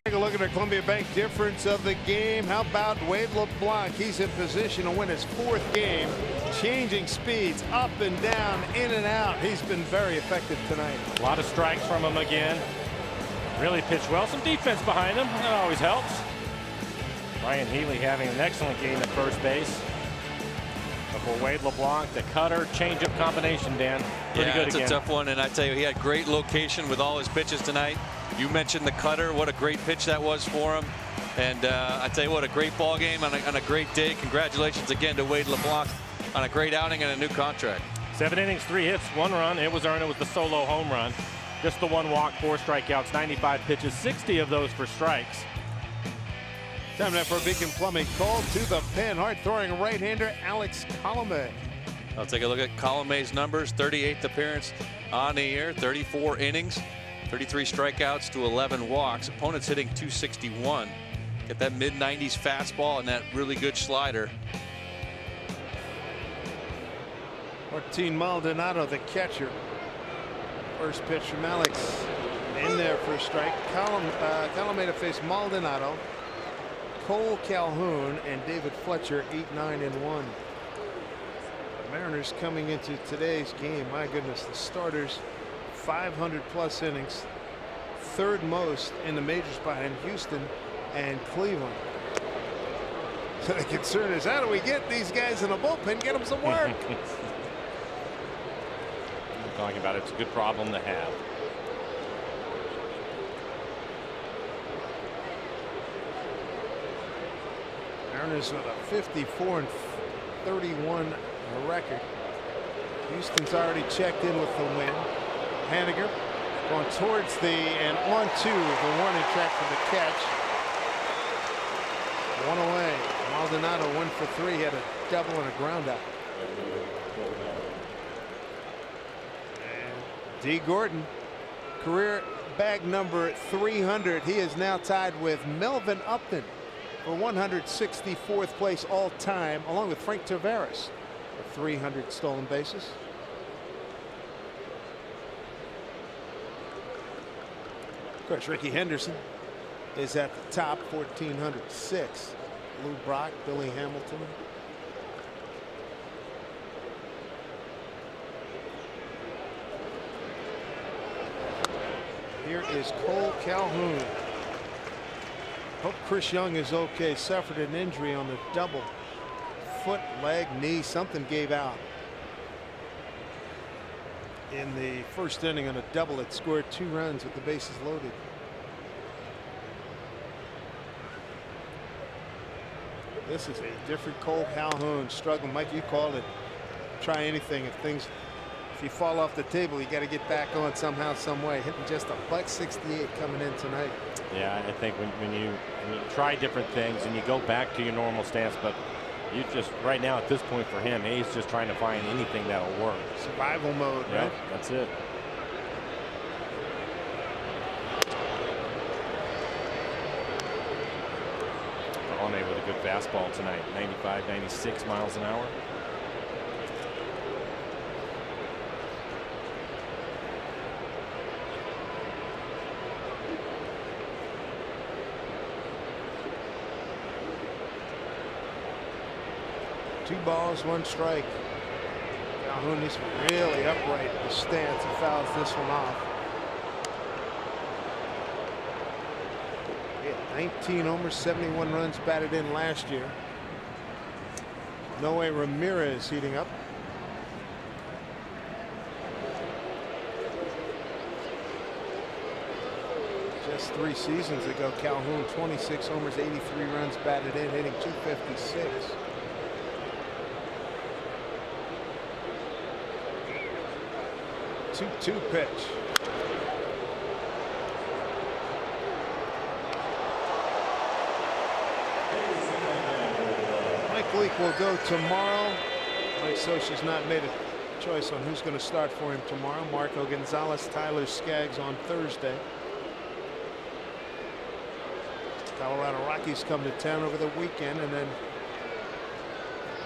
Take a look at the Columbia Bank difference of the game. How about Wade LeBlanc? He's in position to win his 4th game. Changing speeds up and down, in and out. He's been very effective tonight. A lot of strikes from him again. Really pitched well. Some defense behind him. That always helps. Ryan Healy having an excellent game at first base. But for Wade LeBlanc, the cutter changeup combination, Dan. Pretty good it's again. a tough one, and I tell you, he had great location with all his pitches tonight. You mentioned the cutter. What a great pitch that was for him. And I tell you what, a great ball game on a great day. Congratulations again to Wade LeBlanc on a great outing and a new contract. 7 innings, 3 hits, 1 run. It was earned. It was the solo home run. Just the 1 walk, 4 strikeouts, 95 pitches, 60 of those for strikes. Time now for Beacon Plumbing. Call to the pen. Hard throwing right-hander Alex Colomé. I'll take a look at Colomé's numbers. 38th appearance on the year, 34 innings, 33 strikeouts to 11 walks. Opponents hitting .261. Get that mid-90s fastball and that really good slider. Martin Maldonado, the catcher. First pitch from Alex. In there for a strike. Colomé to face Maldonado, Cole Calhoun, and David Fletcher, 8-9-1. Mariners coming into today's game, my goodness, the starters 500+ innings, 3rd most in the majors behind Houston and Cleveland. So the concern is, how do we get these guys in the bullpen, get them some work? I'm talking about it's a good problem to have. Mariners with a 54-31 record. Houston's already checked in with the win. Haniger going towards the and onto the warning track for the catch. 1 away. Maldonado 1 for 3. He had a double and a ground out. And D. Gordon, career bag number 300. He is now tied with Melvin Upton for 164th place all time, along with Frank Tavares for 300 stolen bases. Of course, Ricky Henderson is at the top, 1,406. Lou Brock, Billy Hamilton. Here is Cole Calhoun. Hope Chris Young is okay. Suffered an injury on the double. Foot, leg, knee, something gave out. In the first inning on a double, it scored 2 runs with the bases loaded. This is a different Cole Calhoun struggling. Mike, you called it. Try anything. If you fall off the table, you got to get back on somehow, some way. Hitting just a .168 coming in tonight. Yeah, I think when you try different things and you go back to your normal stance, but you just right now at this point for him, he's just trying to find anything that'll work. Survival mode, yeah, right? That's it. Colomé with a good fastball tonight, 95, 96 miles an hour. Two balls, 1 strike. Calhoun is really upright in his stance. He fouls this one off. He had 19 homers, 71 runs batted in last year. Noe Ramirez heating up. Just 3 seasons ago, Calhoun 26 homers, 83 runs batted in, hitting .256. 2-2 pitch. Mike Leake will go tomorrow. Mike Scioscia's not made a choice on who's going to start for him tomorrow. Marco Gonzalez, Tyler Skaggs on Thursday. Colorado Rockies come to town over the weekend and then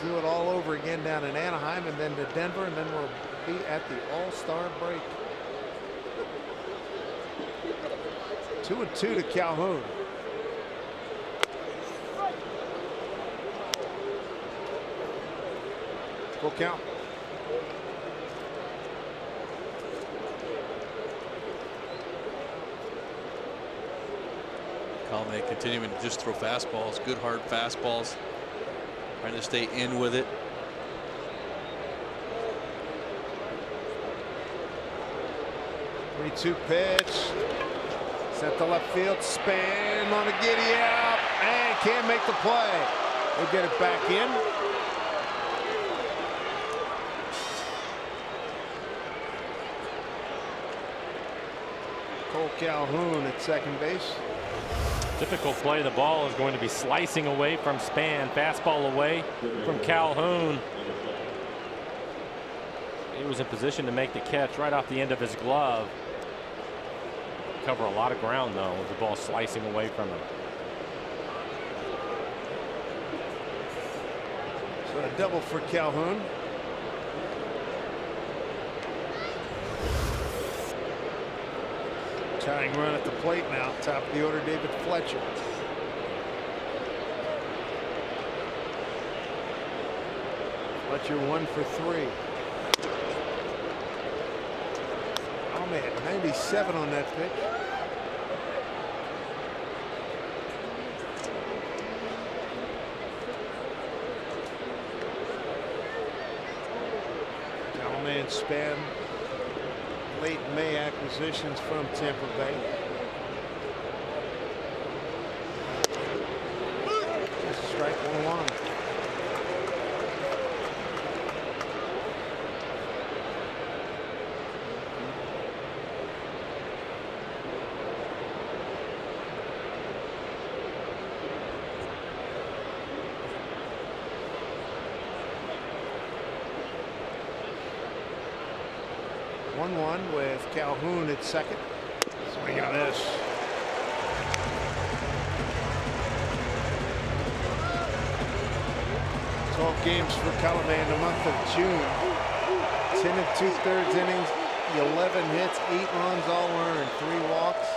do it all over again down in Anaheim and then to Denver, and then we'll be at the All-Star break. 2-2 to Calhoun. Full count. Calumet continuing to just throw fastballs, good hard fastballs, trying to stay in with it. Three-two pitch. Set to left field. Span on a giddy up and can't make the play. They get it back in. Cole Calhoun at second base. Typical play. The ball is going to be slicing away from Span. Fastball away from Calhoun. He was in position to make the catch right off the end of his glove. Cover a lot of ground though with the ball slicing away from him. So a double for Calhoun. Tying run at the plate now. Top of the order, David Fletcher. Fletcher 1 for 3. Oh man, 97 on that pitch. Calumet and Span, late May acquisitions from Tampa Bay. Just strike 1-1. With Calhoun at second. Swing on this. Twelve games for Calumet in the month of June. 10 2/3 innings, 11 hits, 8 runs all earned, 3 walks,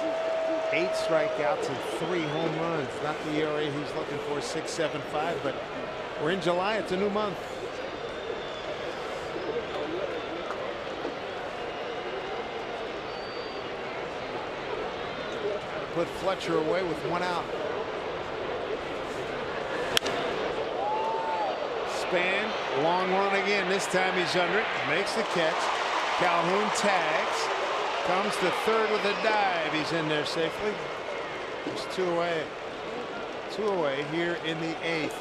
8 strikeouts, and 3 home runs. Not the ERA he's looking for, 6.75, but we're in July. It's a new month. Put Fletcher away with 1 out. Span, long run again. This time he's under it. Makes the catch. Calhoun tags. Comes to third with a dive. He's in there safely. There's 2 away. 2 away here in the 8th.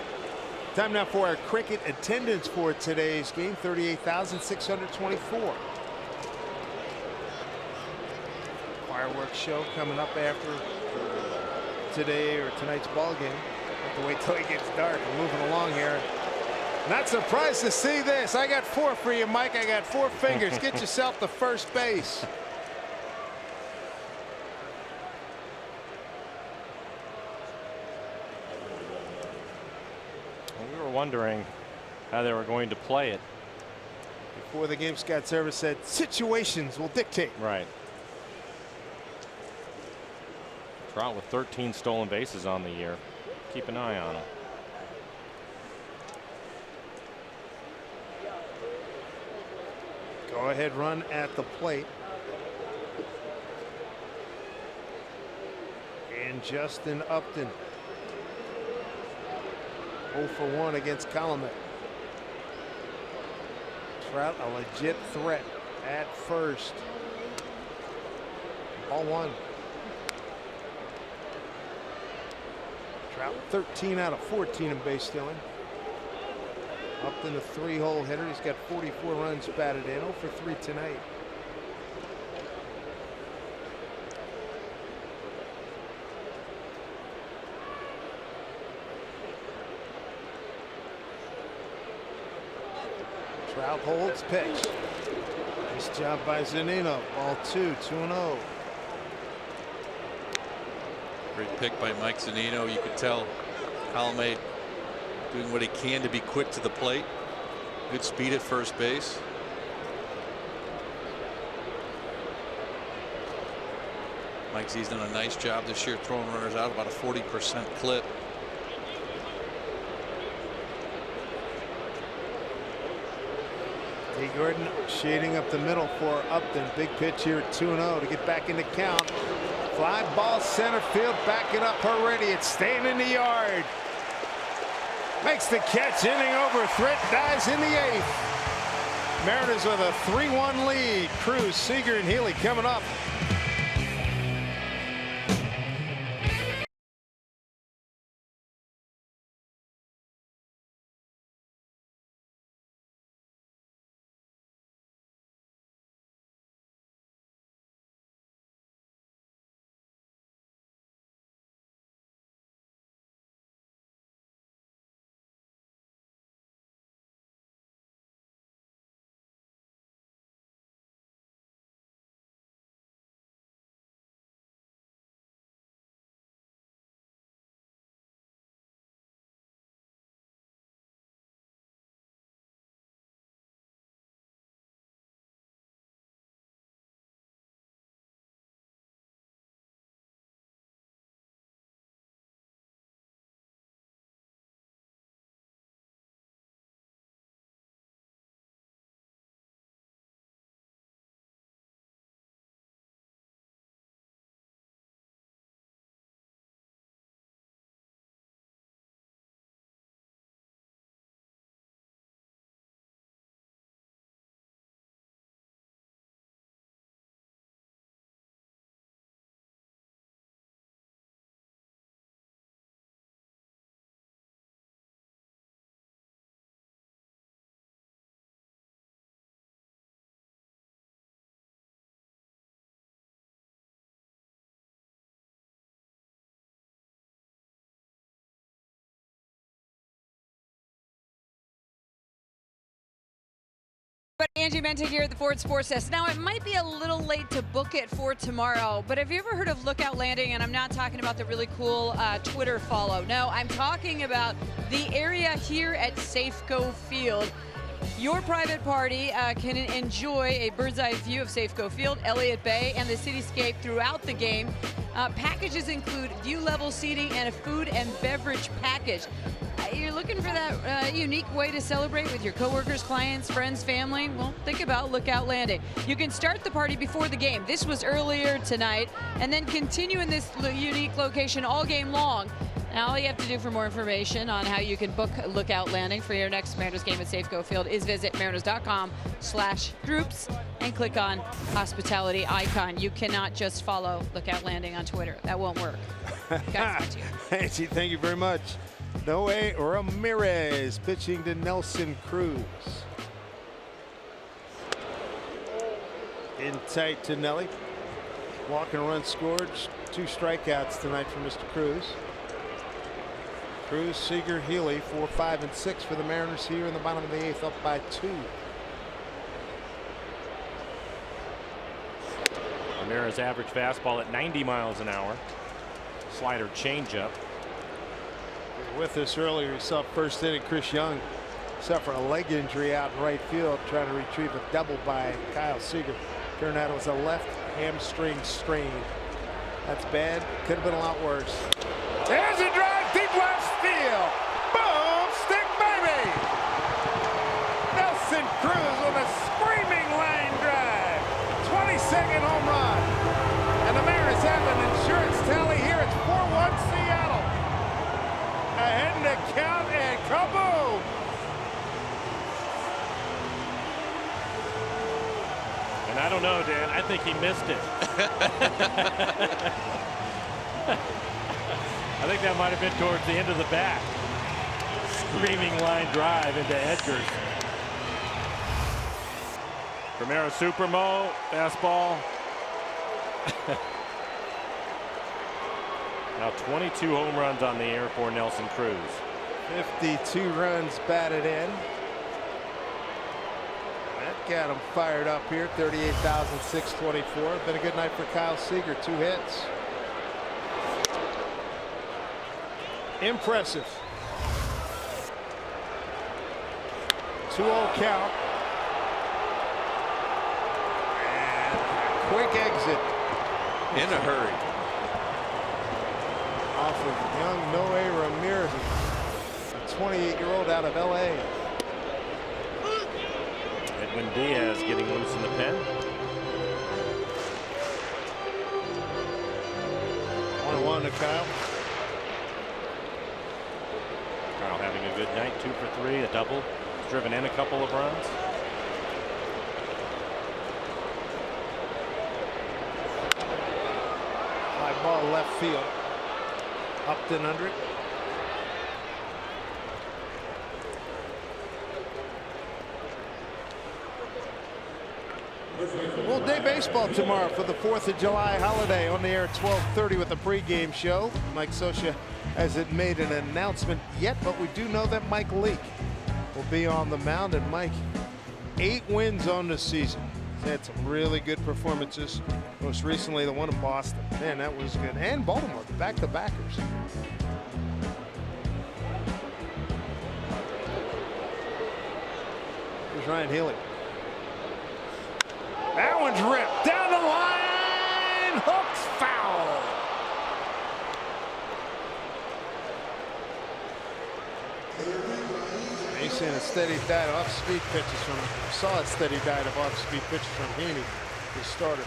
Time now for our cricket attendance for today's game. 38,624. Fireworks show coming up after today or tonight's ball game. Have to wait till it gets dark. We're moving along here. Not surprised to see this. I got 4 for you, Mike. I got 4 fingers. Get yourself to first base. Well, we were wondering how they were going to play it. Before the game, Scott Servais said situations will dictate. Right. Trout with 13 stolen bases on the year. Keep an eye on him. Go ahead run at the plate. And Justin Upton. 0 for 1 against Calumet. Trout a legit threat at first. Ball 1. Trout 13 out of 14 in base stealing. Upton a 3-hole hitter. He's got 44 runs batted in. 0 for 3 tonight. Trout holds pitch. Nice job by Zunino. Ball 2, 2-0. Great pick by Mike Zunino. You could tell Calumet doing what he can to be quick to the plate. Good speed at first base. Mike Z's done a nice job this year throwing runners out, about a 40% clip. T. Gordon shading up the middle for Upton. Big pitch here at 2-0 to get back in the count. Fly ball center field, backing up already. It's staying in the yard. Makes the catch, inning over. Threat dies in the 8th. Mariners with a 3-1 lead. Cruz, Seager, and Healy coming up. But Angie Mentig here at the Ford Sports Desk. Now, it might be a little late to book it for tomorrow, but have you ever heard of Lookout Landing? And I'm not talking about the really cool Twitter follow. No, I'm talking about the area here at Safeco Field. Your private party can enjoy a bird's eye view of Safeco Field, Elliott Bay, and the cityscape throughout the game. Packages include view-level seating and a food and beverage package. You're looking for that unique way to celebrate with your coworkers, clients, friends, family? Well, think about Lookout Landing. You can start the party before the game. This was earlier tonight, and then continue in this unique location all game long. Now, all you have to do for more information on how you can book Lookout Landing for your next Mariners game at Safeco Field is visit mariners.com/groups and click on hospitality icon. You cannot just follow Lookout Landing on Twitter. That won't work. Guys, Nancy, thank you very much. Noe Ramirez pitching to Nelson Cruz. In tight to Nelly. Walk and run scored. 2 strikeouts tonight for Mr. Cruz. Cruz, Seager, Healy, 4, 5, and 6 for the Mariners here in the bottom of the 8th, up by 2. Ramirez average fastball at 90 miles an hour. Slider changeup. With us earlier, he saw first inning Chris Young suffer a leg injury out in right field, trying to retrieve a double by Kyle Seager. Turned out it was a left hamstring strain. That's bad. Could have been a lot worse. There's a drive deep left field. Boom, stick baby. Nelson Cruz with a screaming line drive. 22nd home run. And the Mariners have an insurance tally here. It's 4-1 Seattle. Ahead in the count and kaboom! And I don't know, Dan. I think he missed it. I think that might have been towards the end of the bat. Screaming line drive into Edgars. Primero Supermo, fastball. Now 22 home runs on the year for Nelson Cruz. 52 runs batted in. That got him fired up here. 38,624. Been a good night for Kyle Seager. 2 hits. Impressive. 2-0 count. And quick exit. In a hurry. Off of young Noe Ramirez, a 28-year-old out of LA. And Edwin Diaz getting loose in the pen. 1-1 to Kyle. Kyle having a good night, 2 for 3, a double, driven in a couple of runs. High ball left field. Upton under it. Well, day baseball tomorrow for the 4th of July holiday. On the air at 12:30 with the pregame show. Mike Scioscia hasn't made an announcement yet, but we do know that Mike Leake will be on the mound. And Mike, 8 wins on the season. He's had some really good performances. Most recently, the one in Boston. Man, that was good. And Baltimore, back-to-backers. Here's Ryan Healy. That one's ripped down the line. Hooks foul. He's seen a steady diet of off-speed pitches from. Saw a steady diet of off-speed pitches from Heaney, his starter.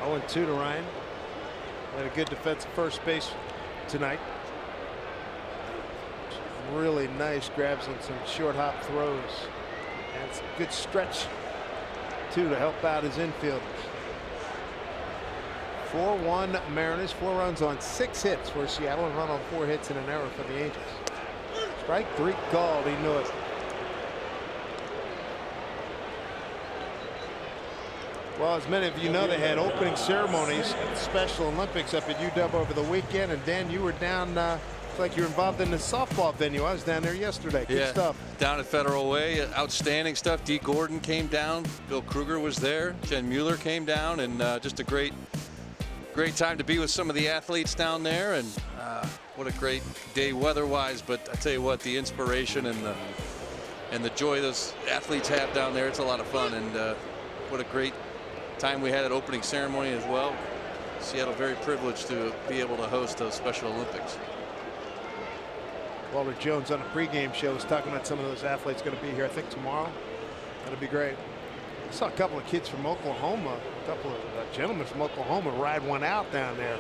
Oh, 2 to Ryan. Had a good defensive first base tonight. Really nice grabs on some short hop throws. And some good stretch too to help out his infielders. 4-1 Mariners, 4 runs on 6 hits for Seattle, and run on 4 hits and an error for the Angels. Strike 3 called. He knew it. Well, as many of you know, they had opening ceremonies at the Special Olympics up at UW over the weekend. And Dan, you were down, like you're involved in the softball venue. I was down there yesterday. Good stuff. Down at Federal Way, outstanding stuff. Dee Gordon came down. Bill Kruger was there. Jen Mueller came down, and just a great time to be with some of the athletes down there. And what a great day weather-wise. But I tell you what, the inspiration and the joy those athletes have down there, it's a lot of fun. And what a great time we had at opening ceremony as well. Seattle very privileged to be able to host those Special Olympics. Walter Jones on a pregame show was talking about some of those athletes going to be here, I think tomorrow. That'll be great. I saw a couple of kids from Oklahoma, a couple of gentlemen from Oklahoma ride one out down there.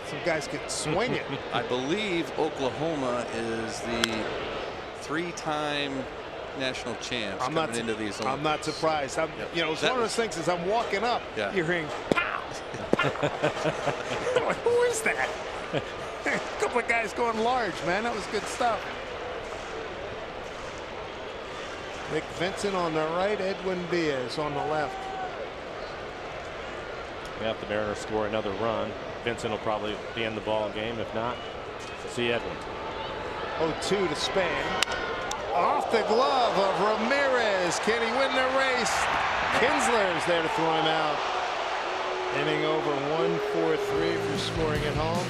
Some guys could swing it. I believe Oklahoma is the 3-time national champs coming into these Olympics. I'm not surprised. You know, it's one of those things as I'm walking up, you're hearing pow, pow. Like, who is that? A couple of guys going large, man. That was good stuff. Nick Vincent on the right, Edwin Diaz on the left. Yeah, if the Mariners score another run, Vincent will probably be in the ball game. If not, see Edwin. 0-2 to Span. Off the glove of Ramirez. Can he win the race? Kinsler's there to throw him out. Inning over, 1-4-3 for scoring at home.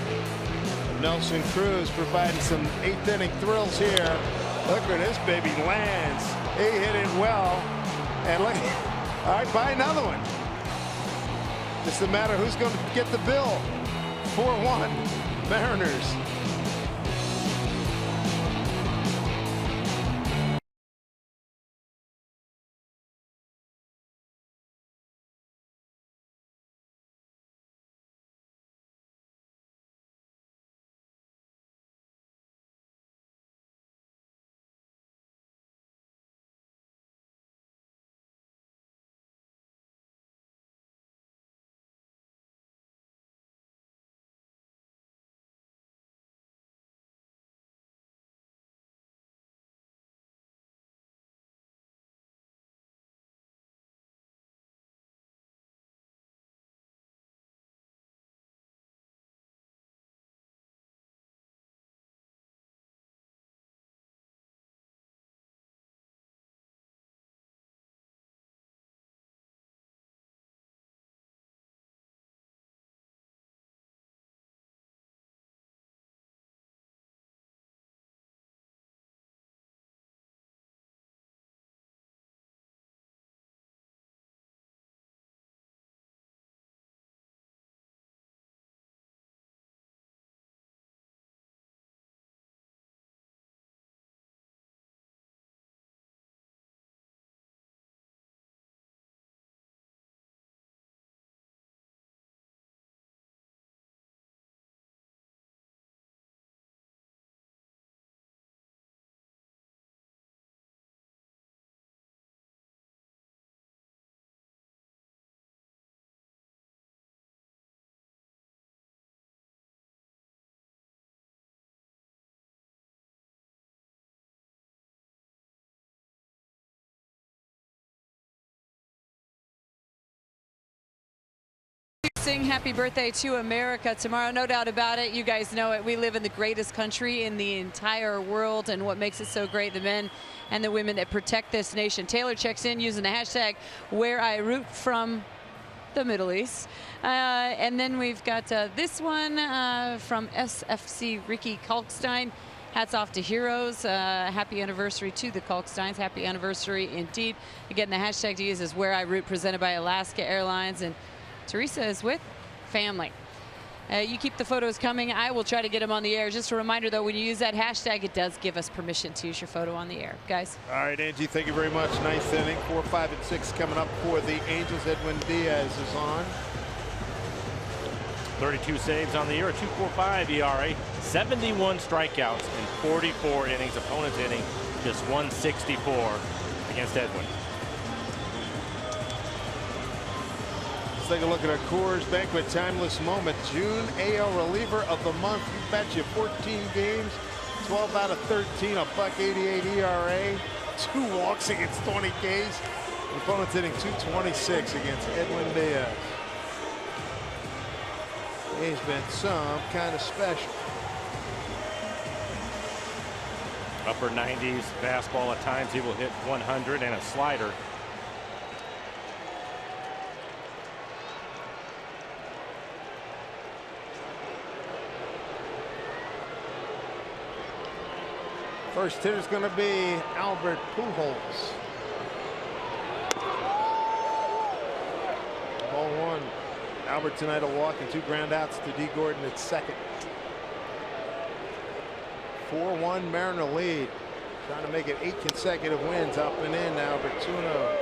Nelson Cruz providing some 8th inning thrills here. Look at this baby lands. He hit it well. And look, all right, buy another one. Just a matter who's going to get the bill. 4-1 Mariners. Sing happy birthday to America tomorrow. No doubt about it. You guys know it. We live in the greatest country in the entire world, and what makes it so great, the men and the women that protect this nation. Taylor checks in using the hashtag where I root from the Middle East. And then we've got this one from SFC Ricky Kalkstein. Hats off to heroes. Happy anniversary to the Kalksteins. Happy anniversary indeed. Again, the hashtag to use is where I root, presented by Alaska Airlines. And Teresa is with family. You keep the photos coming. I will try to get them on the air. Just a reminder, though, when you use that hashtag, it does give us permission to use your photo on the air. Guys. All right, Angie, thank you very much. Ninth inning, 4, 5, and 6 coming up for the Angels. Edwin Diaz is on. 32 saves on the year, a 2.45 ERA, 71 strikeouts in 44 innings. Opponent's inning just 164 against Edwin. Let's take a look at our Coors Banquet Timeless Moment. June AL Reliever of the Month. You betcha. 14 games, 12 out of 13, a .188 ERA, 2 walks against 20 Ks. The opponent's hitting .226 against Edwin Diaz. He's been some kind of special. Upper 90s fastball at times. He will hit 100 and a slider. First hitter's going to be Albert Pujols. Ball 1. Albert tonight a walk and 2 ground outs to D. Gordon at second. 4-1 Mariner lead. Trying to make it 8 consecutive wins. Up and in Albert 2-0.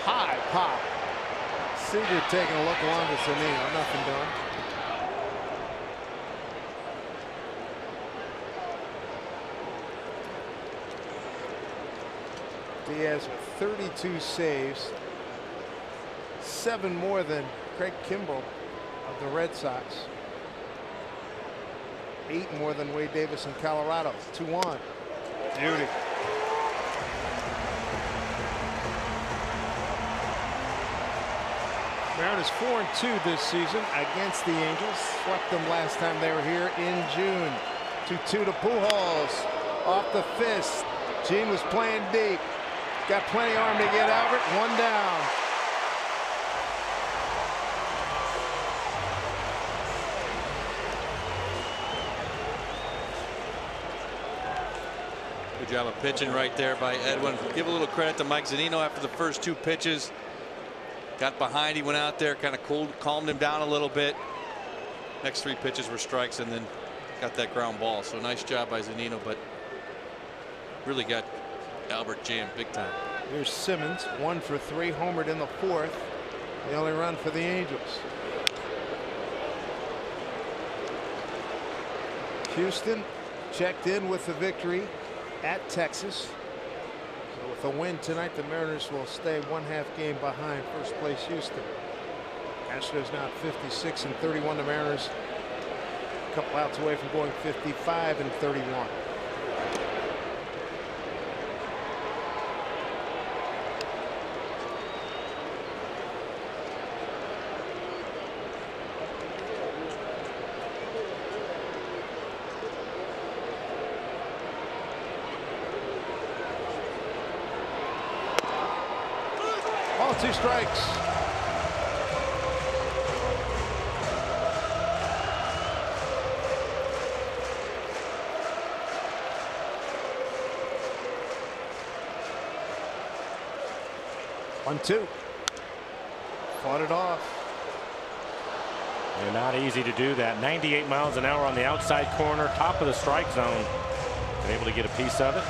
High pop. Seager taking a look along with Zunino. Nothing doing. Diaz with 32 saves. 7 more than Craig Kimbrell of the Red Sox. 8 more than Wade Davis in Colorado. 2-1. Beauty. Mariners 4-2 this season against the Angels. Swept them last time they were here in June. 2-2 to Pujols. Off the fist. Gene was playing deep. Got plenty of arm to get Albert. 1 down. Good job of pitching right there by Edwin. Give a little credit to Mike Zunino after the first 2 pitches. Got behind, he went out there, kind of calmed him down a little bit. Next 3 pitches were strikes and then got that ground ball. So nice job by Zunino, but really got Albert jammed big time. Here's Simmons, 1 for 3, homered in the 4th. The only run for the Angels. Houston checked in with the victory at Texas. So with a win tonight, the Mariners will stay 1/2 game behind first place Houston. Astros now at 56-31. The Mariners a couple outs away from going 55-31. Ball 2 strikes. One, 2. Fought it off. They're not easy to do that. 98 miles an hour on the outside corner, top of the strike zone. Been able to get a piece of it.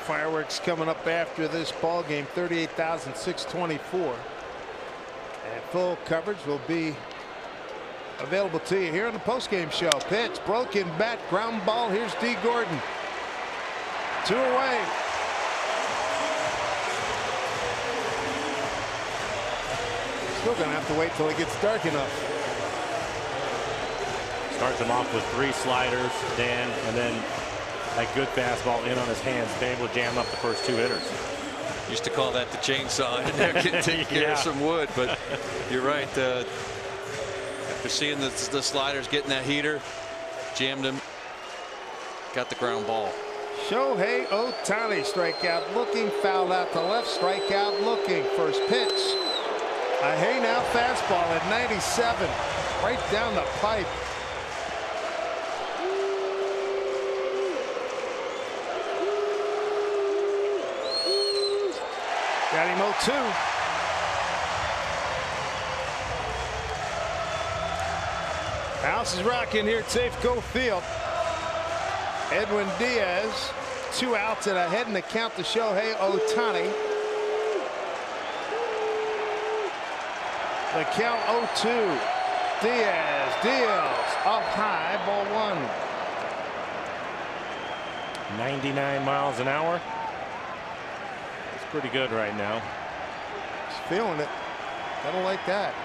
Fireworks coming up after this ball game. 38,624. And full coverage will be available to you here on the postgame show. Pitch, broken bat, ground ball. Here's D. Gordon. 2 away. Still going to have to wait till it gets dark enough. Starts him off with 3 sliders, Dan, and then that good fastball in on his hands, been able to jam up the first 2 hitters. Used to call that the chainsaw, and they're getting taking care of some wood. But you're right. After seeing the sliders getting that heater, jammed him, got the ground ball. Shohei Ohtani strikeout looking, fouled out to left, strikeout looking. First pitch. A hey now fastball at 97, right down the pipe. Got him 0-2. House is rocking here at Safeco Field. Edwin Diaz, 2 outs and ahead in the count to Shohei Ohtani. The count 0-2. Diaz deals up high, ball 1. 99 miles an hour. Pretty good right now. He's feeling it. I don't like that.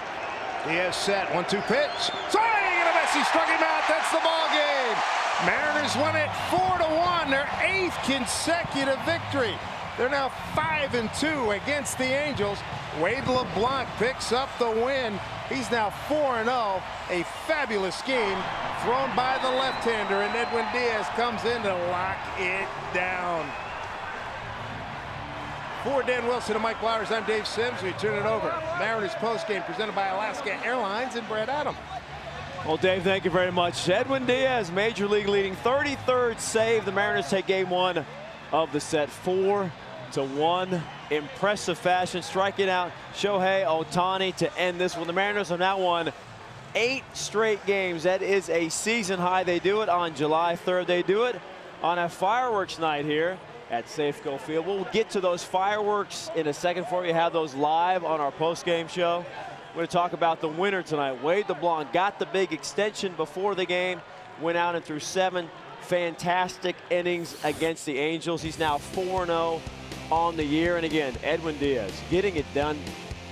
Diaz set. 1-2 pitch. Swing and a miss. He struck him out. That's the ball game. Mariners win it 4-1. Their 8th consecutive victory. They're now 5-2 against the Angels. Wade LeBlanc picks up the win. He's now 4-0. A fabulous game thrown by the left-hander, and Edwin Diaz comes in to lock it down. For Dan Wilson and Mike Flowers, I'm Dave Sims. We turn it over. Mariners postgame presented by Alaska Airlines and Brad Adam. Well, Dave, thank you very much. Edwin Diaz, Major League leading 33rd save. The Mariners take game 1 of the set 4-1. Impressive fashion, striking out Shohei Ohtani to end this one. The Mariners have now won 8 straight games. That is a season high. They do it on July 3rd. They do it on a fireworks night here at Safeco Field. We'll get to those fireworks in a second for you. Have those live on our post-game show. We're going to talk about the winner tonight. Wade LeBlanc got the big extension before the game, went out and threw 7 fantastic innings against the Angels. He's now 4-0 on the year. And again, Edwin Diaz getting it done.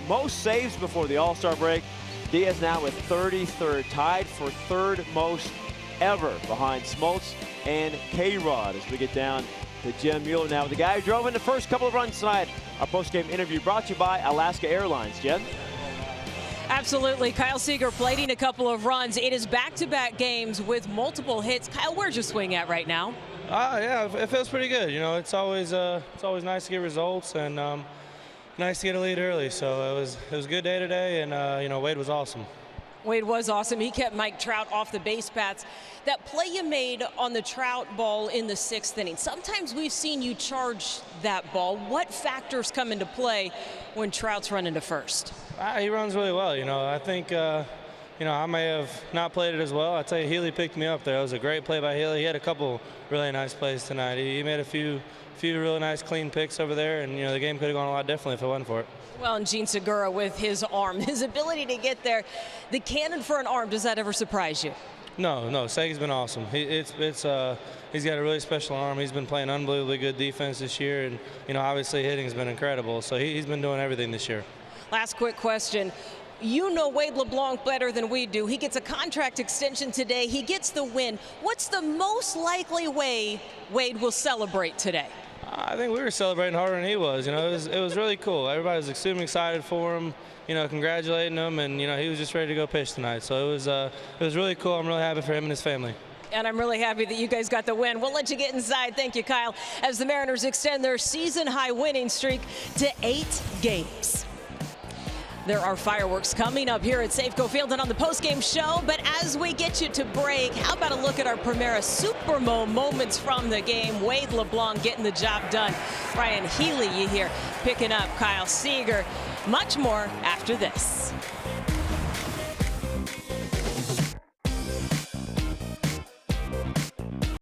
Most saves before the All-Star break. Diaz now with 33rd, tied for 3rd most ever behind Smoltz and K-Rod as we get down to Jim Mueller now, the guy who drove in the first couple of runs tonight. Our post-game interview brought to you by Alaska Airlines. Jen? Absolutely. Kyle Seager plating a couple of runs. It is back-to-back games with multiple hits. Kyle, where's your swing at right now? Yeah, it feels pretty good. You know, it's always nice to get results and nice to get a lead early. So it was a good day today, and you know, Wade was awesome. Wade was awesome. He kept Mike Trout off the base paths. That play you made on the Trout ball in the 6th inning, sometimes we've seen you charge that ball. What factors come into play when Trout's running to first? He runs really well. You know, I think, you know, I may have not played it as well. I tell you, Healy picked me up there. It was a great play by Healy. He had a couple really nice plays tonight. He made a few really nice clean picks over there, and, you know, the game could have gone a lot differently if it wasn't for it. Well, and Gene Segura with his arm, his ability to get there, the cannon for an arm, does that ever surprise you? No, Seg's been awesome. He's got a really special arm. He's been playing unbelievably good defense this year, and, you know, obviously hitting's been incredible. So he's been doing everything this year. Last quick question. You know Wade LeBlanc better than we do. He gets a contract extension today. He gets the win. What's the most likely way Wade will celebrate today? I think we were celebrating harder than he was. You know, it was really cool. Everybody was extremely excited for him, you know, congratulating him, and, you know, he was just ready to go pitch tonight. So it was really cool. I'm really happy for him and his family. And I'm really happy that you guys got the win. We'll let you get inside. Thank you, Kyle, as the Mariners extend their season-high winning streak to 8 games. There are fireworks coming up here at Safeco Field and on the postgame show. But as we get you to break, how about a look at our Primera Supermo moments from the game? Wade LeBlanc getting the job done. Ryan Healy, you hear, picking up Kyle Seager. Much more after this.